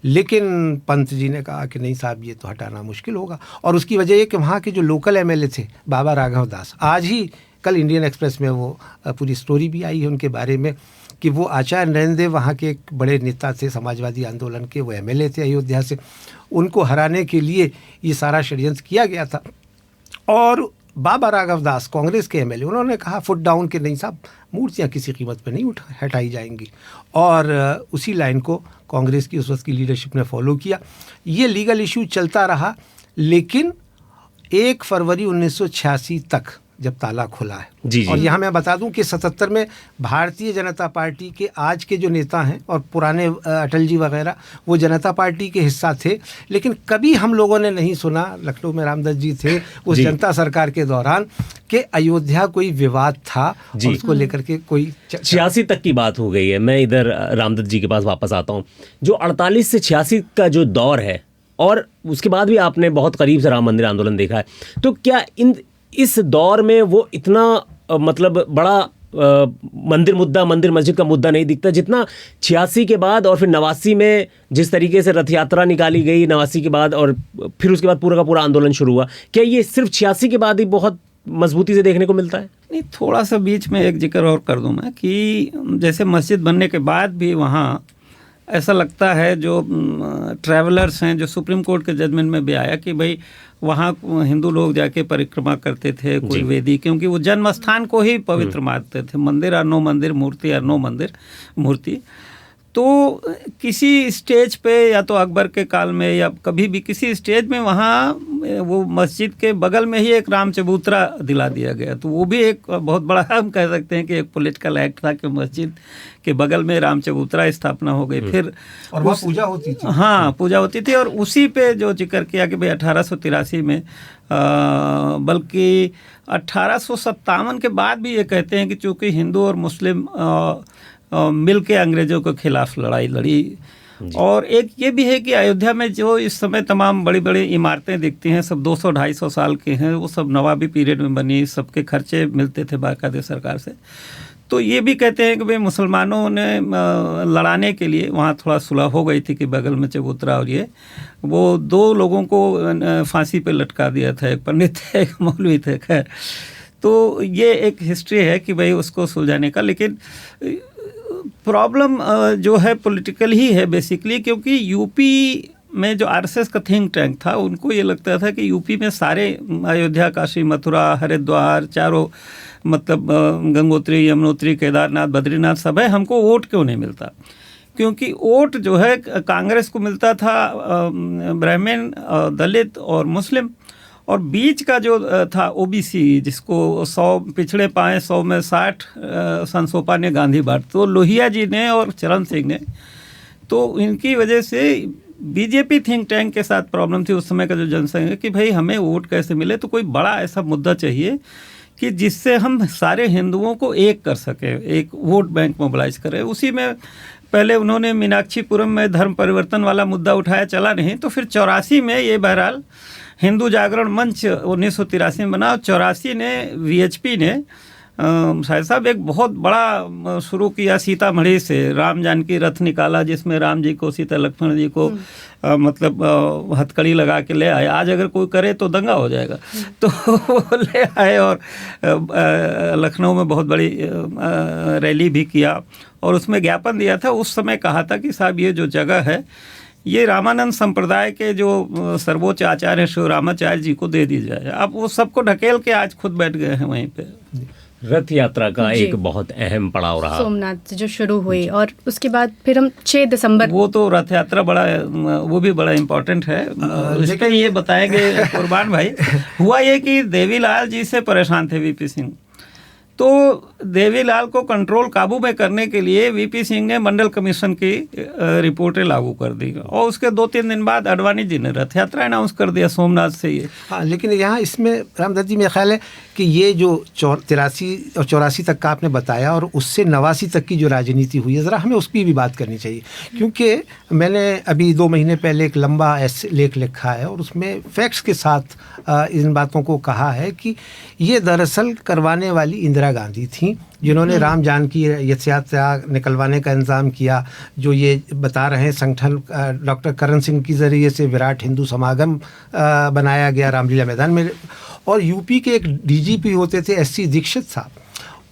लेकिन पंत जी ने कहा कि नहीं साहब ये तो हटाना मुश्किल होगा, और उसकी वजह ये कि वहाँ के जो लोकल MLA थे बाबा राघव दास, आज ही कल इंडियन एक्सप्रेस में वो पूरी स्टोरी भी आई है उनके बारे में कि वो आचार्य नरेंद्र देव वहाँ के एक बड़े नेता थे समाजवादी आंदोलन के, वो MLA थे अयोध्या से, उनको हराने के लिए ये सारा षड्यंत्र किया गया था। और बाबा राघव दास कांग्रेस के MLA उन्होंने कहा फुट डाउन कि नहीं साहब मूर्तियाँ किसी कीमत पे नहीं हटाई जाएंगी, और उसी लाइन को कांग्रेस की उस वक्त की लीडरशिप ने फॉलो किया। ये लीगल इशू चलता रहा, लेकिन 1 फरवरी 1986 तक जब ताला खुला है और यहाँ मैं बता दूं कि 77 में भारतीय जनता पार्टी के आज के जो नेता हैं और पुराने अटल जी वगैरह वो जनता पार्टी के हिस्सा थे, लेकिन कभी हम लोगों ने नहीं सुना, लखनऊ में रामदत्त जी थे उस जनता सरकार के दौरान, कि अयोध्या कोई विवाद था और उसको लेकर के कोई 86 तक की बात हो गई है। मैं इधर रामदत्त जी के पास वापस आता हूँ। जो 48 से 86 का जो दौर है और उसके बाद भी आपने बहुत करीब से राम मंदिर आंदोलन देखा है, तो क्या इस दौर में वो इतना मतलब बड़ा मंदिर मस्जिद का मुद्दा नहीं दिखता जितना 86 के बाद और फिर 89 में जिस तरीके से रथ यात्रा निकाली गई 89 के बाद और फिर उसके बाद पूरा का पूरा आंदोलन शुरू हुआ, क्या ये सिर्फ 86 के बाद ही बहुत मजबूती से देखने को मिलता है? नहीं, थोड़ा सा बीच में एक जिक्र और कर दूं मैं कि जैसे मस्जिद बनने के बाद भी वहाँ ऐसा लगता है जो ट्रैवलर्स हैं, जो सुप्रीम कोर्ट के जजमेंट में भी आया कि भाई वहाँ हिंदू लोग जाके परिक्रमा करते थे कोई वेदी, क्योंकि वो जन्म स्थान को ही पवित्र मानते थे। मंदिर और नो मंदिर, मूर्ति और नो मंदिर मूर्ति। तो किसी स्टेज पे या तो अकबर के काल में या कभी भी किसी स्टेज में वहाँ वो मस्जिद के बगल में ही एक राम चबूतरा दिला दिया गया, तो वो भी एक बहुत बड़ा हम कह सकते हैं कि एक पॉलिटिकल एक्ट था कि मस्जिद के बगल में राम चबूतरा स्थापना हो गई। फिर और वहाँ पूजा होती थी। हाँ, पूजा होती थी। और उसी पे जो जिक्र किया कि भाई 1883 में बल्कि 1857 के बाद भी ये कहते हैं कि चूँकि हिंदू और मुस्लिम मिल के अंग्रेज़ों के खिलाफ लड़ाई लड़ी। और एक ये भी है कि अयोध्या में जो इस समय तमाम बड़ी बड़ी इमारतें दिखती हैं सब 200-250 साल के हैं, वो सब नवाबी पीरियड में बनी, सबके खर्चे मिलते थे बाकायदे सरकार से। तो ये भी कहते हैं कि भाई मुसलमानों ने लड़ाने के लिए वहाँ थोड़ा सुलह हो गई थी कि बगल में चबूतरा और ये वो 2 लोगों को फांसी पे लटका दिया था, एक पंडित थे एक मौलवी थे। खैर, तो ये एक हिस्ट्री है कि भाई उसको सुलझाने का, लेकिन प्रॉब्लम जो है पॉलिटिकल ही है बेसिकली, क्योंकि यूपी में जो आरएसएस का थिंक टैंक था उनको ये लगता था कि यूपी में सारे अयोध्या, काशी, मथुरा, हरिद्वार, चारों मतलब गंगोत्री, यमुनोत्री, केदारनाथ, बद्रीनाथ सब है, हमको वोट क्यों नहीं मिलता? क्योंकि वोट जो है कांग्रेस को मिलता था ब्राह्मण, दलित और मुस्लिम, और बीच का जो था ओबीसी, जिसको 100 पिछड़े पाए 100 में 60 संसोपा ने गांधी बांट, तो लोहिया जी ने और चरण सिंह ने, तो इनकी वजह से बीजेपी थिंक टैंक के साथ प्रॉब्लम थी उस समय का जो जनसंघ कि भाई हमें वोट कैसे मिले, तो कोई बड़ा ऐसा मुद्दा चाहिए कि जिससे हम सारे हिंदुओं को एक कर सकें, एक वोट बैंक मोबिलाइज करें। उसी में पहले उन्होंने मीनाक्षीपुरम में धर्म परिवर्तन वाला मुद्दा उठाया, चला नहीं, तो फिर 84 में ये बहरहाल हिंदू जागरण मंच 1983 में बना, 84 ने वीएचपी ने शायद साहब एक बहुत बड़ा शुरू किया सीतामढ़ी से, राम जानकी रथ निकाला जिसमें राम जी को, सीता लक्ष्मण जी को मतलब हथकड़ी लगा के ले आए। आज अगर कोई करे तो दंगा हो जाएगा, तो वो ले आए और लखनऊ में बहुत बड़ी रैली भी किया और उसमें ज्ञापन दिया था। उस समय कहा था कि साहब ये जो जगह है ये रामानंद संप्रदाय के जो सर्वोच्च आचार्य शिव रामाचार्य जी को दे दी जाए। अब वो सबको ढकेल के आज खुद बैठ गए हैं वहीं पे। रथ यात्रा का एक बहुत अहम पड़ाव रहा, सोमनाथ से जो शुरू हुई, और उसके बाद फिर हम 6 दिसंबर, वो तो रथ यात्रा बड़ा, वो भी बड़ा इम्पोर्टेंट है। लेकिन ये बताएंगे कुर्बान भाई, हुआ ये कि देवीलाल जी से परेशान थे वीपी सिंह, तो देवीलाल को कंट्रोल काबू में करने के लिए वीपी सिंह ने मंडल कमीशन की रिपोर्टें लागू कर दी, और उसके 2-3 दिन बाद अडवाणी जी ने रथ यात्रा अनाउंस कर दिया सोमनाथ से ये। हाँ, लेकिन यहाँ इसमें रामदत्त जी मेरा ख्याल है कि ये जो 83 और 84 तक का आपने बताया और उससे 89 तक की जो राजनीति हुई है, ज़रा हमें उसकी भी बात करनी चाहिए, क्योंकि मैंने अभी 2 महीने पहले एक लंबा लेख लिखा है और उसमें फैक्ट्स के साथ इन बातों को कहा है कि ये दरअसल करवाने वाली इंदिरा गांधी थी, जिन्होंने राम जानकी रथ यात्रा निकलवाने का इंतज़ाम किया। जो ये बता रहे हैं संगठन डॉक्टर करण सिंह के ज़रिए से विराट हिंदू समागम बनाया गया रामलीला मैदान में, और यूपी के एक डीजीपी होते थे एससी दीक्षित साहब,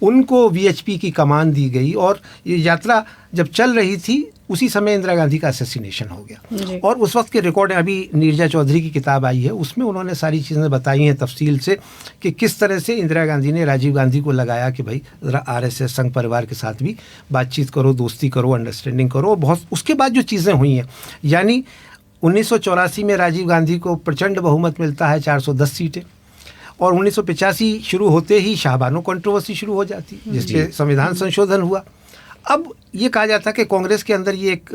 उनको वीएचपी की कमान दी गई, और ये यात्रा जब चल रही थी उसी समय इंदिरा गांधी का असैसिनेशन हो गया। और उस वक्त के रिकॉर्ड, अभी नीरजा चौधरी की किताब आई है उसमें उन्होंने सारी चीज़ें बताई हैं तफसील से कि किस तरह से इंदिरा गांधी ने राजीव गांधी को लगाया कि भाई ज़रा आरएसएस संघ परिवार के साथ भी बातचीत करो, दोस्ती करो, अंडरस्टैंडिंग करो। बहुत उसके बाद जो चीज़ें हुई हैं, यानी 1984 में राजीव गांधी को प्रचंड बहुमत मिलता है, 410 सीटें, और 1985 शुरू होते ही शाहबानो कंट्रोवर्सी शुरू हो जाती, जिसपे संविधान संशोधन हुआ। अब ये कहा जाता है कि कांग्रेस के अंदर ये एक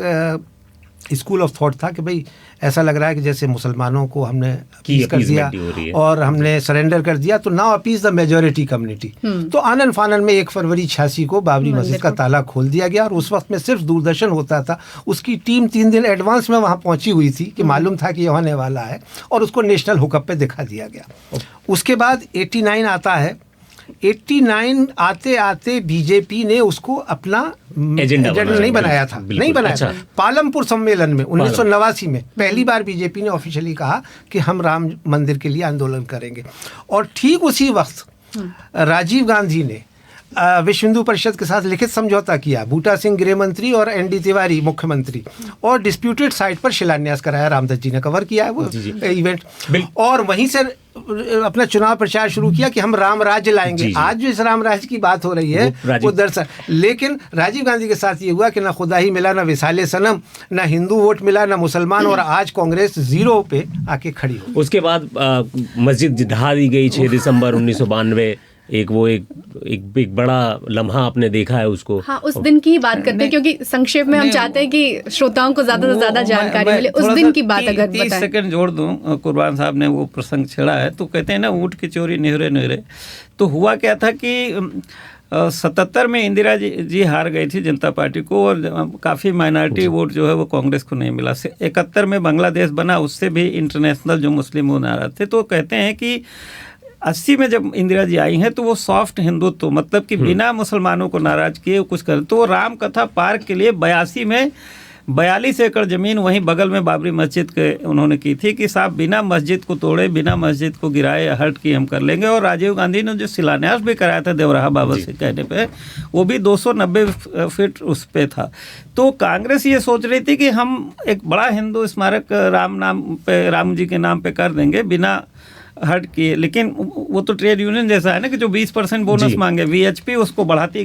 स्कूल ऑफ थॉट था कि भाई ऐसा लग रहा है कि जैसे मुसलमानों को हमने अपीज कर दिया और हमने सरेंडर कर दिया, तो now appease the majority community. तो आनन फानन में 1 फरवरी 86 को बाबरी मस्जिद का ताला खोल दिया गया, और उस वक्त में सिर्फ दूरदर्शन होता था, उसकी टीम 3 दिन एडवांस में वहाँ पहुँची हुई थी कि मालूम था कि ये होने वाला है, और उसको नेशनल हुकअप पे दिखा दिया गया। उसके बाद 89 आता है, 89 आते आते बीजेपी ने उसको अपना एजेंडा नहीं बनाया था, नहीं बनाया था। पालमपुर सम्मेलन में 1989 में पहली बार बीजेपी ने ऑफिशियली कहा कि हम राम मंदिर के लिए आंदोलन करेंगे, और ठीक उसी वक्त राजीव गांधी ने विश्व हिंदू परिषद के साथ लिखित समझौता किया, बूटा सिंह गृह मंत्री और एनडी तिवारी मुख्यमंत्री, और डिस्प्यूटेड साइट पर शिलान्यास कराया। रामदत्त जी ने कवर किया है वो इवेंट, और वहीं से अपना चुनाव प्रचार शुरू किया कि हम राम राज्य लाएंगे। आज जो इस राम राज्य की बात हो रही है वो दरअसल, लेकिन राजीव गांधी के साथ ये हुआ कि ना खुदा ही मिला, ना विसाले सनम, ना हिंदू वोट मिला, ना मुसलमान, और आज कांग्रेस 0 पे आके खड़ी हो। उसके बाद मस्जिद ढहा दी गई 6 दिसंबर 1992। एक बड़ा लम्हा आपने देखा है उसको। हाँ, उस दिन की बात करते हैं, क्योंकि संक्षेप में हम चाहते हैं कि श्रोताओं को ज़्यादा से ज़्यादा जानकारी मिले। उस दिन की बात अगर 30 सेकंड जोड़ दूं, कुर्बान साहब ने वो प्रसंग छेड़ा है, तो कहते हैं ना ऊँट की चोरी नेहरे नेहरे। तो हुआ क्या था कि 77 में इंदिरा जी हार गई थी जनता पार्टी को, और काफ़ी माइनॉरिटी वोट जो है वो कांग्रेस को नहीं मिला। 71 में बांग्लादेश बना, उससे भी इंटरनेशनल जो मुस्लिम आ रहे थे। तो कहते हैं कि 80 में जब इंदिरा जी आई हैं तो वो सॉफ्ट हिंदुत्व, मतलब कि बिना मुसलमानों को नाराज किए कुछ कर, तो राम कथा पार्क के लिए 82 में 42 एकड़ ज़मीन वहीं बगल में बाबरी मस्जिद के उन्होंने की थी कि साहब बिना मस्जिद को तोड़े, बिना मस्जिद को गिराए, हट की हम कर लेंगे। और राजीव गांधी ने जो शिलान्यास भी कराया था देवराहा बाबा से कहने पे, वो भी 290 फीट उस पे था। तो कांग्रेस ये सोच रही थी कि हम एक बड़ा हिंदू स्मारक राम जी के नाम पे कर देंगे बिना हट किए, लेकिन वो तो ट्रेड यूनियन जैसा है ना कि जो 20% बोनस मांगे, वीएचपी उसको बढ़ाती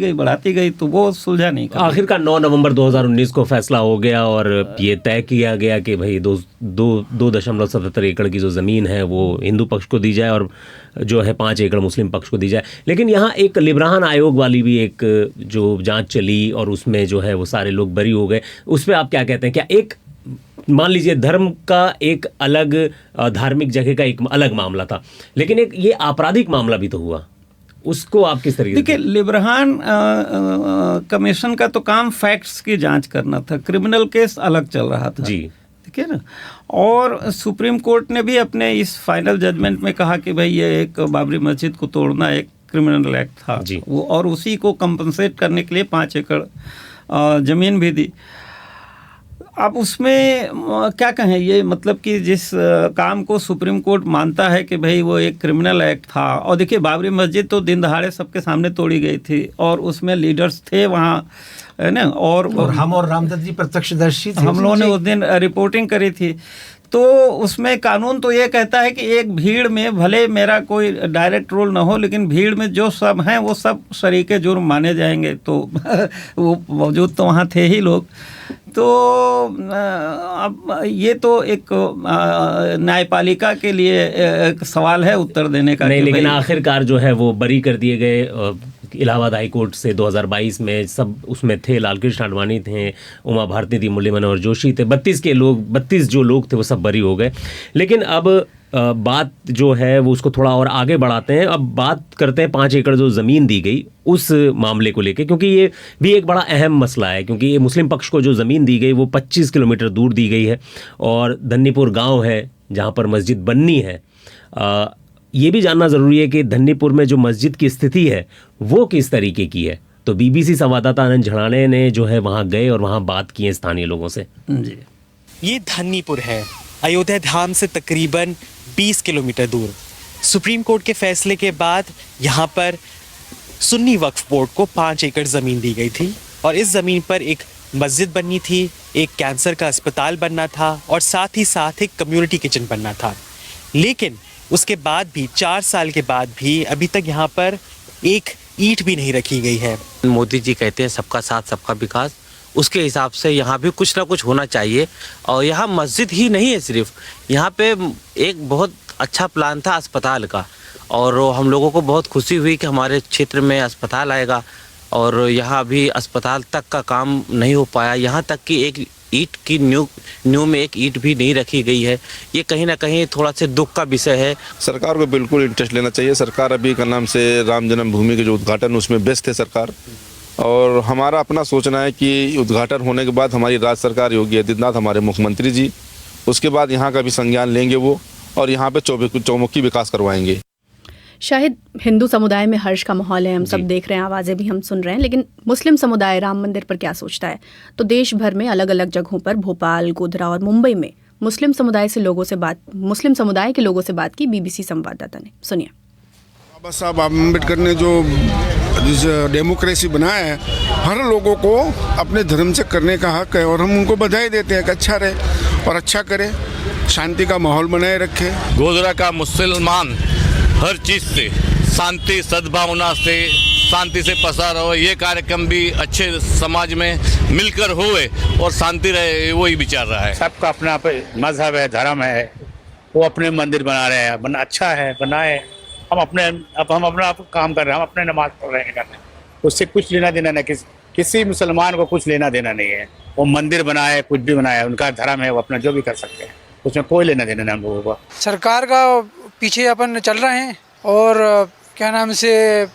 गई, तो वो सुलझा नहीं। आखिरकार 9 नवंबर 2019 को फैसला हो गया और ये तय किया गया कि भाई 2.77 एकड़ की जो ज़मीन है वो हिंदू पक्ष को दी जाए और जो है 5 एकड़ मुस्लिम पक्ष को दी जाए। लेकिन यहाँ एक लिब्राहन आयोग वाली भी एक जो जाँच चली और उसमें जो है वो सारे लोग बरी हो गए, उस पर आप क्या कहते हैं? क्या एक मान लीजिए धर्म का एक अलग, धार्मिक जगह का एक अलग मामला था, लेकिन एक ये आपराधिक मामला भी तो हुआ, उसको आप किस तरीके से? देखिए, लिब्राहन कमीशन का तो काम फैक्ट्स की जांच करना था, क्रिमिनल केस अलग चल रहा था जी, ठीक है ना। और सुप्रीम कोर्ट ने भी अपने इस फाइनल जजमेंट में कहा कि भाई ये एक बाबरी मस्जिद को तोड़ना एक क्रिमिनल एक्ट था जी, वो, और उसी को कंपनसेट करने के लिए 5 एकड़ ज़मीन भी दी। अब उसमें क्या कहें, ये मतलब कि जिस काम को सुप्रीम कोर्ट मानता है कि भाई वो एक क्रिमिनल एक्ट था, और देखिए बाबरी मस्जिद तो दिन दहाड़े सबके सामने तोड़ी गई थी और उसमें लीडर्स थे वहाँ, है ना, और हम और रामदत्त जी प्रत्यक्षदर्शी थे, हम लोगों ने उस दिन रिपोर्टिंग करी थी। तो उसमें कानून तो ये कहता है कि एक भीड़ में भले मेरा कोई डायरेक्ट रोल ना हो, लेकिन भीड़ में जो सब हैं वो सब शरीके जुर्म माने जाएंगे। तो वो मौजूद तो वहाँ थे ही लोग। तो अब ये तो एक न्यायपालिका के लिए एक सवाल है उत्तर देने का। नहीं, लेकिन आखिरकार जो है वो बरी कर दिए गए इलाहाबाद हाई कोर्ट से 2022 में। सब उसमें थे, लालकृष्ण आडवाणी थे, उमा भारती थी, मुरली मनोहर जोशी थे, 32 जो लोग थे वो सब बरी हो गए। लेकिन अब बात जो है वो उसको थोड़ा और आगे बढ़ाते हैं। अब बात करते हैं 5 एकड़ जो ज़मीन दी गई उस मामले को लेके, क्योंकि ये भी एक बड़ा अहम मसला है। क्योंकि ये मुस्लिम पक्ष को जो ज़मीन दी गई वो 25 किलोमीटर दूर दी गई है और धन्नीपुर गांव है जहां पर मस्जिद बननी है। ये भी जानना ज़रूरी है कि धन्नीपुर में जो मस्जिद की स्थिति है वो किस तरीके की है। तो बीबीसी संवाददाता आनंद झड़ाने ने जो है वहाँ गए और वहाँ बात की है स्थानीय लोगों से जी। ये धन्नीपुर है, अयोध्या धाम से तकरीबन 20 किलोमीटर दूर। सुप्रीम कोर्ट के फैसले के बाद यहाँ पर सुन्नी वक्फ बोर्ड को 5 एकड़ ज़मीन दी गई थी और इस ज़मीन पर एक मस्जिद बननी थी, एक कैंसर का अस्पताल बनना था और साथ ही साथ एक कम्युनिटी किचन बनना था। लेकिन उसके बाद भी 4 साल के बाद भी अभी तक यहाँ पर एक ईंट भी नहीं रखी गई है। मोदी जी कहते हैं सबका साथ सबका विकास, उसके हिसाब से यहाँ भी कुछ ना कुछ होना चाहिए। और यहाँ मस्जिद ही नहीं है सिर्फ, यहाँ पे एक बहुत अच्छा प्लान था अस्पताल का और हम लोगों को बहुत खुशी हुई कि हमारे क्षेत्र में अस्पताल आएगा और यहाँ अभी अस्पताल तक का काम नहीं हो पाया। यहाँ तक कि एक ईंट की न्यू में एक ईंट भी नहीं रखी गई है। ये कहीं ना कहीं थोड़ा सा दुख का विषय है। सरकार को बिल्कुल इंटरेस्ट लेना चाहिए। सरकार अभी का नाम से राम जन्मभूमि के जो उद्घाटन उसमें व्यस्त है सरकार, और हमारा अपना सोचना है कि उद्घाटन होने के बाद हमारी राज्य सरकार योगी आदित्यनाथ हमारे मुख्यमंत्री जी उसके बाद यहाँ का भी संज्ञान लेंगे वो और यहाँ पे चौमुखी विकास करवाएंगे। शायद हिंदू समुदाय में हर्ष का माहौल है, हम सब देख रहे हैं, आवाज़ें भी हम सुन रहे हैं, लेकिन मुस्लिम समुदाय राम मंदिर पर क्या सोचता है? तो देश भर में अलग अलग जगहों पर, भोपाल, गोधरा और मुंबई में मुस्लिम समुदाय के लोगों से बात की बीबीसी संवाददाता ने। सुनिए। बाबा साहब अम्बेडकर ने जो डेमोक्रेसी बनाया है, हर लोगों को अपने धर्म से करने का हक है और हम उनको बधाई देते हैं कि अच्छा रहे और अच्छा करे, शांति का माहौल बनाए रखे। गोधरा का मुसलमान हर चीज़ से शांति सद्भावना से शांति से पसार हो, ये कार्यक्रम भी अच्छे समाज में मिलकर होए और शांति रहे, वही विचार रहा है। सबका अपना मजहब है, धर्म है, वो अपने मंदिर बना रहे हैं, अच्छा है, बनाए। हम अपना काम कर रहे हैं, हम अपने नमाज पढ़ रहे हैं, उससे कुछ लेना देना नहीं, किसी मुसलमान को कुछ लेना देना नहीं है। वो मंदिर बनाए, कुछ भी बनाए, उनका धर्म है, वो अपना जो भी कर सकते हैं, उसमें कोई लेना देना नहीं हम लोगों को। सरकार का पीछे अपन चल रहे हैं और क्या नाम से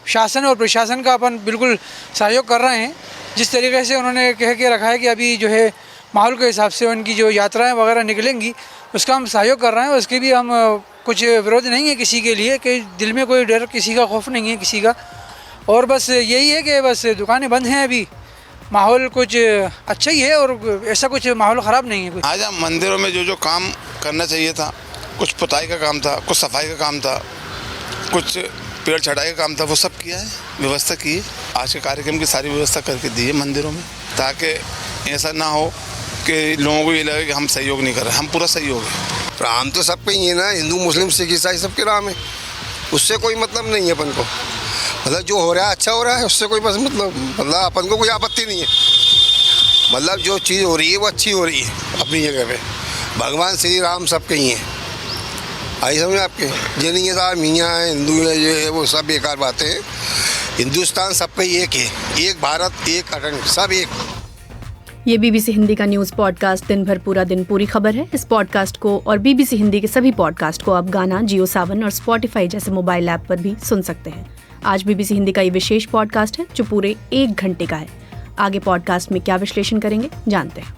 शासन और प्रशासन का अपन बिल्कुल सहयोग कर रहे हैं। जिस तरीके से उन्होंने कह के रखा है कि अभी जो है माहौल के हिसाब से उनकी जो यात्राएं वगैरह निकलेंगी उसका हम सहयोग कर रहे हैं। उसके भी हम कुछ विरोध नहीं है किसी के लिए, कि दिल में कोई डर, किसी का खौफ नहीं है किसी का। और बस यही है कि बस दुकानें बंद हैं अभी, माहौल कुछ अच्छा ही है और ऐसा कुछ माहौल ख़राब नहीं है कुछ। आज हम मंदिरों में जो जो काम करना चाहिए था, कुछ पुताई का काम था, कुछ सफाई का काम था, कुछ पेड़ छटाई का काम था, वो सब किया है, व्यवस्था की है। आज के कार्यक्रम की सारी व्यवस्था करके दी है मंदिरों में, ताकि ऐसा ना हो कि लोगों को ये लगे कि हम सहयोग नहीं कर रहे। हम पूरा सहयोग है। राम तो सबके ही है ना, हिंदू मुस्लिम सिख ईसाई सबके राम है, उससे कोई मतलब नहीं है अपन को। मतलब जो हो रहा है अच्छा हो रहा है, उससे कोई बस मतलब अपन को कोई आपत्ति नहीं है। मतलब जो चीज़ हो रही है वो अच्छी हो रही है अपनी जगह पे। भगवान श्री राम सबके ही हैं, आई समझ आपके। ये नहीं है साहब मियाँ है, हिंदू है, ये है, वो सब बेकार बातें हैं। हिंदुस्तान सबका ही एक है, एक भारत, एक अटल, सब एक। ये BBC हिंदी का न्यूज़ पॉडकास्ट दिन भर पूरा दिन पूरी खबर है। इस पॉडकास्ट को और BBC हिंदी के सभी पॉडकास्ट को आप गाना, जियो सावन और स्पॉटिफाई जैसे मोबाइल ऐप पर भी सुन सकते हैं। आज BBC हिंदी का ये विशेष पॉडकास्ट है जो पूरे 1 घंटे का है। आगे पॉडकास्ट में क्या विश्लेषण करेंगे, जानते हैं।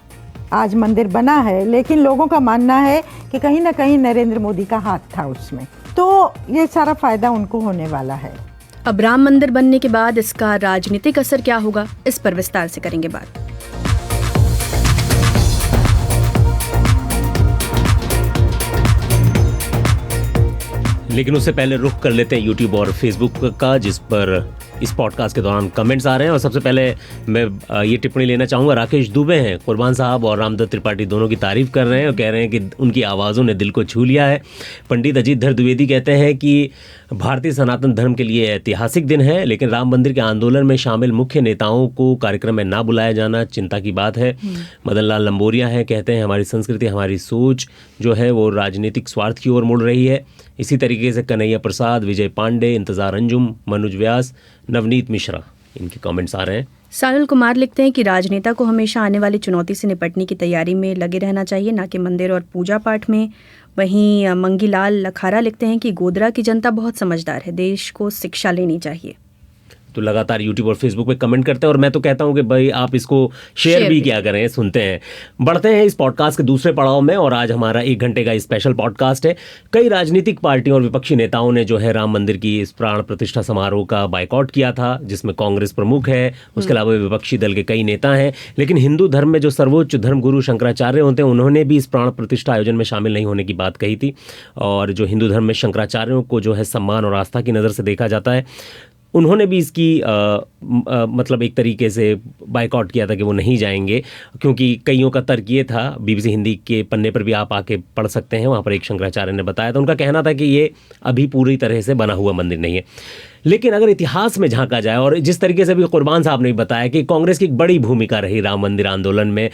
आज मंदिर बना है, लेकिन लोगों का मानना है कि कहीं ना कहीं नरेंद्र मोदी का हाथ था उसमें, तो ये सारा फायदा उनको होने वाला है। अब राम मंदिर बनने के बाद इसका राजनीतिक असर क्या होगा, इस पर विस्तार से करेंगे बात। लेकिन उससे पहले रुख कर लेते हैं यूट्यूब और फेसबुक का, जिस पर इस पॉडकास्ट के दौरान कमेंट्स आ रहे हैं। और सबसे पहले मैं ये टिप्पणी लेना चाहूँगा, राकेश दुबे हैं, कुर्बान साहब और रामदत्त त्रिपाठी दोनों की तारीफ़ कर रहे हैं और कह रहे हैं कि उनकी आवाज़ों ने दिल को छू लिया है। पंडित अजीत धर द्विवेदी कहते हैं कि भारतीय सनातन धर्म के लिए ऐतिहासिक दिन है, लेकिन राम मंदिर के आंदोलन में शामिल मुख्य नेताओं को कार्यक्रम में ना बुलाया जाना चिंता की बात है। मदन लाल लंबोरिया हैं, कहते हैं हमारी संस्कृति, हमारी सोच जो है वो राजनीतिक स्वार्थ की ओर मुड़ रही है। इसी तरीके से कन्हैया प्रसाद, विजय पांडे, इंतजार अंजुम, मनोज व्यास, नवनीत मिश्रा, इनके कमेंट्स आ रहे हैं। सानल कुमार लिखते हैं कि राजनेता को हमेशा आने वाली चुनौती से निपटने की तैयारी में लगे रहना चाहिए, ना कि मंदिर और पूजा पाठ में। वहीं मंगीलाल लखारा लिखते हैं कि गोधरा की जनता बहुत समझदार है, देश को शिक्षा लेनी चाहिए। तो लगातार यूट्यूब और फेसबुक पे कमेंट करते हैं और मैं तो कहता हूं कि भाई आप इसको शेयर भी किया करें। सुनते हैं, बढ़ते हैं इस पॉडकास्ट के दूसरे पड़ाव में। और आज हमारा 1 घंटे का स्पेशल पॉडकास्ट है। कई राजनीतिक पार्टियों और विपक्षी नेताओं ने जो है राम मंदिर की इस प्राण प्रतिष्ठा समारोह का बायकॉट किया था, जिसमें कांग्रेस प्रमुख है, उसके अलावा विपक्षी दल के कई नेता हैं। लेकिन हिंदू धर्म में जो सर्वोच्च धर्मगुरु शंकराचार्य होते हैं, उन्होंने भी इस प्राण प्रतिष्ठा आयोजन में शामिल नहीं होने की बात कही थी। और जो हिंदू धर्म में शंकराचार्यों को जो है सम्मान और आस्था की नज़र से देखा जाता है, उन्होंने भी इसकी मतलब एक तरीके से बायकॉट किया था कि वो नहीं जाएंगे, क्योंकि कईयों का तर्क ये था, BBC हिंदी के पन्ने पर भी आप आके पढ़ सकते हैं, वहाँ पर एक शंकराचार्य ने बताया था। उनका कहना था कि ये अभी पूरी तरह से बना हुआ मंदिर नहीं है। लेकिन अगर इतिहास में झांका जाए, और जिस तरीके से भी कुर्बान साहब ने बताया कि कांग्रेस की एक बड़ी भूमिका रही राम मंदिर आंदोलन में,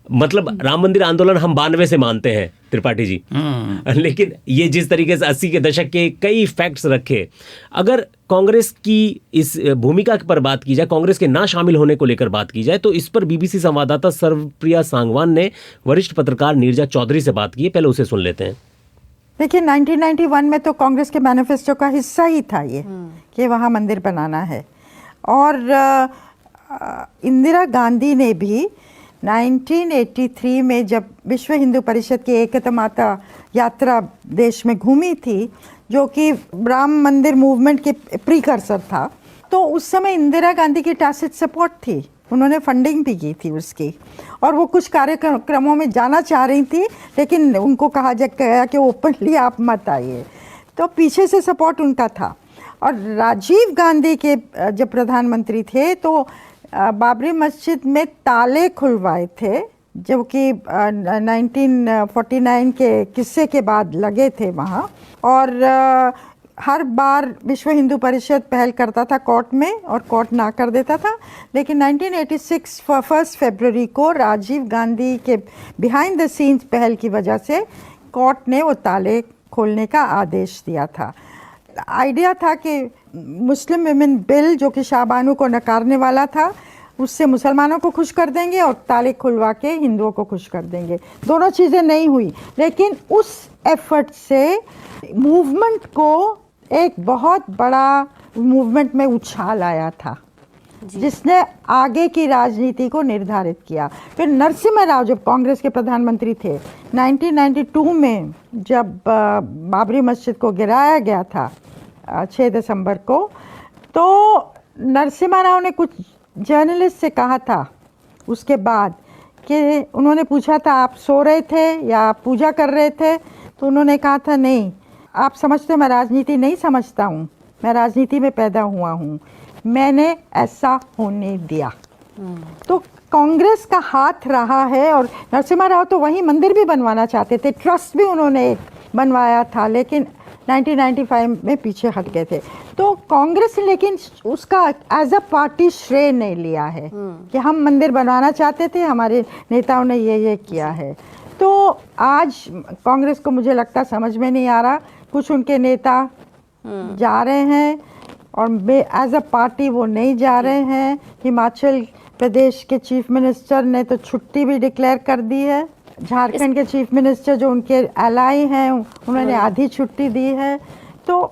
मतलब राम मंदिर आंदोलन हम 92 से मानते हैं त्रिपाठी जी, लेकिन ये जिस तरीके से 80 के दशक के कई फैक्ट्स रखे, अगर कांग्रेस की इस भूमिका पर बात की जाए, कांग्रेस के ना शामिल होने को लेकर बात की जाए, तो इस पर BBC संवाददाता सर्वप्रिया सांगवान ने वरिष्ठ पत्रकार नीरजा चौधरी से बात की है। पहले उसे सुन लेते हैं। देखिए 1991 में तो कांग्रेस के मैनिफेस्टो का हिस्सा ही था ये कि वहाँ मंदिर बनाना है। और इंदिरा गांधी ने भी 1983 में जब विश्व हिंदू परिषद की एकता यात्रा देश में घूमी थी, जो कि राम मंदिर मूवमेंट के प्रीकर्सर था, तो उस समय इंदिरा गांधी की टासिट सपोर्ट थी, उन्होंने फंडिंग भी की थी उसकी। और वो कुछ कार्यक्रमों में जाना चाह रही थी, लेकिन उनको कहा गया कि ओपनली आप मत आइए, तो पीछे से सपोर्ट उनका था। और राजीव गांधी के जब प्रधानमंत्री थे तो बाबरी मस्जिद में ताले खुलवाए थे, जो कि 1949 के किस्से के बाद लगे थे वहाँ। और हर बार विश्व हिंदू परिषद पहल करता था कोर्ट में, और कोर्ट ना कर देता था। लेकिन 1986 1 फरवरी को राजीव गांधी के बिहाइंड द सीन्स पहल की वजह से कोर्ट ने वो ताले खोलने का आदेश दिया था। आइडिया था कि मुस्लिम विमेन बिल, जो कि शाहबानू को नकारने वाला था, उससे मुसलमानों को खुश कर देंगे और ताले खुलवा के हिंदुओं को खुश कर देंगे। दोनों चीज़ें नहीं हुई, लेकिन उस एफर्ट से मूवमेंट को एक बहुत बड़ा मूवमेंट में उछाल आया था। जिसने आगे की राजनीति को निर्धारित किया। फिर नरसिम्हा राव जब कांग्रेस के प्रधानमंत्री थे 1992 में, जब बाबरी मस्जिद को गिराया गया था 6 दिसंबर को, तो नरसिम्हा राव ने कुछ जर्नलिस्ट से कहा था उसके बाद कि उन्होंने पूछा था आप सो रहे थे या पूजा कर रहे थे, तो उन्होंने कहा था नहीं, आप समझते हो मैं राजनीति नहीं समझता हूँ, मैं राजनीति में पैदा हुआ हूँ, मैंने ऐसा होने दिया। तो कांग्रेस का हाथ रहा है। और नरसिम्हा राव तो वहीं मंदिर भी बनवाना चाहते थे, ट्रस्ट भी उन्होंने एक बनवाया था, लेकिन 1995 में पीछे हट गए थे। तो कांग्रेस ने लेकिन उसका एज अ पार्टी श्रेय नहीं लिया है कि हम मंदिर बनवाना चाहते थे, हमारे नेताओं ने ये किया है। तो आज कांग्रेस को मुझे लगता समझ में नहीं आ रहा, कुछ उनके नेता जा रहे हैं और एज अ पार्टी वो नहीं जा रहे हैं। हिमाचल प्रदेश के चीफ मिनिस्टर ने तो छुट्टी भी डिक्लेयर कर दी है, झारखंड के चीफ मिनिस्टर जो उनके एलाई हैं उन्होंने आधी छुट्टी दी है। तो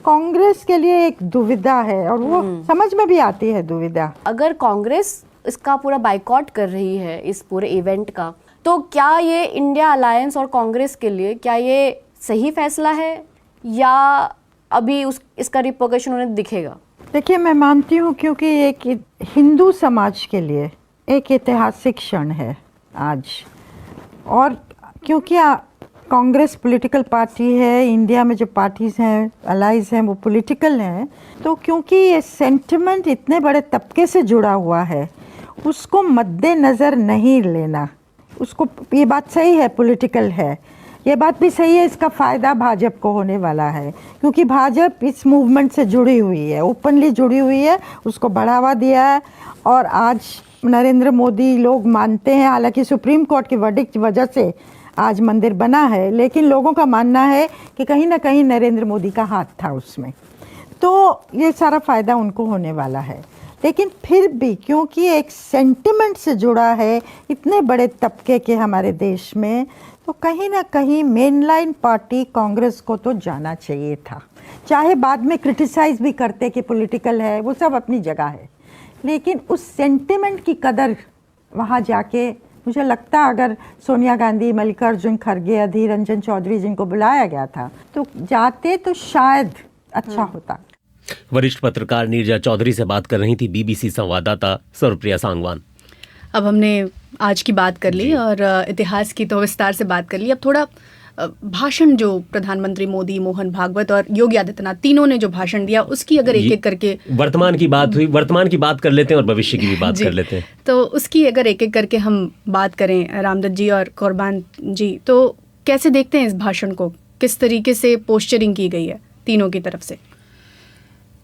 कांग्रेस के लिए एक दुविधा है और वो समझ में भी आती है दुविधा। अगर कांग्रेस इसका पूरा बाइकॉट कर रही है इस पूरे इवेंट का, तो क्या ये इंडिया अलायंस और कांग्रेस के लिए क्या ये सही फैसला है या अभी इसका रिपोर्टेशन उन्हें दिखेगा? देखिए, मैं मानती हूँ क्योंकि एक हिंदू समाज के लिए एक ऐतिहासिक क्षण है आज, और क्योंकि कांग्रेस पॉलिटिकल पार्टी है, इंडिया में जो पार्टीज हैं अलाइज हैं वो पॉलिटिकल हैं, तो क्योंकि ये सेंटिमेंट इतने बड़े तबके से जुड़ा हुआ है उसको मद्देनज़र नहीं लेना। उसको ये बात सही है, पॉलिटिकल है, ये बात भी सही है, इसका फ़ायदा भाजपा को होने वाला है क्योंकि भाजपा इस मूवमेंट से जुड़ी हुई है, ओपनली जुड़ी हुई है, उसको बढ़ावा दिया है। और आज नरेंद्र मोदी लोग मानते हैं, हालांकि सुप्रीम कोर्ट के वर्डिक्ट की वजह से आज मंदिर बना है, लेकिन लोगों का मानना है कि कहीं ना कहीं नरेंद्र मोदी का हाथ था उसमें, तो ये सारा फ़ायदा उनको होने वाला है। लेकिन फिर भी क्योंकि एक सेंटिमेंट से जुड़ा है इतने बड़े तबके के हमारे देश में, तो कहीं ना कहीं मेनलाइन पार्टी कांग्रेस को तो जाना चाहिए था। चाहे बाद में क्रिटिसाइज भी करते कि पॉलिटिकल है, वो सब अपनी जगह है, लेकिन उस सेंटिमेंट की कदर वहाँ जाके मुझे लगता अगर सोनिया गांधी, मल्लिकार्जुन खड़गे, अधीर रंजन चौधरी जिनको बुलाया गया था तो जाते तो शायद अच्छा होता। वरिष्ठ पत्रकार नीरजा चौधरी से बात कर रही थी बीबीसी संवाददाता सर्वप्रिया सांगवान। अब हमने आज की बात कर ली और इतिहास की तो विस्तार से बात कर ली। अब थोड़ा भाषण जो प्रधानमंत्री मोदी, मोहन भागवत और योगी आदित्यनाथ तीनों ने जो भाषण दिया उसकी अगर एक एक करके वर्तमान की बात हुई, वर्तमान की बात कर लेते हैं और भविष्य की भी बात कर लेते हैं। तो उसकी अगर एक एक करके हम बात करें, रामदत्त जी और कुर्बान जी, तो कैसे देखते हैं इस भाषण को, किस तरीके से पोस्चरिंग की गई है तीनों की तरफ से?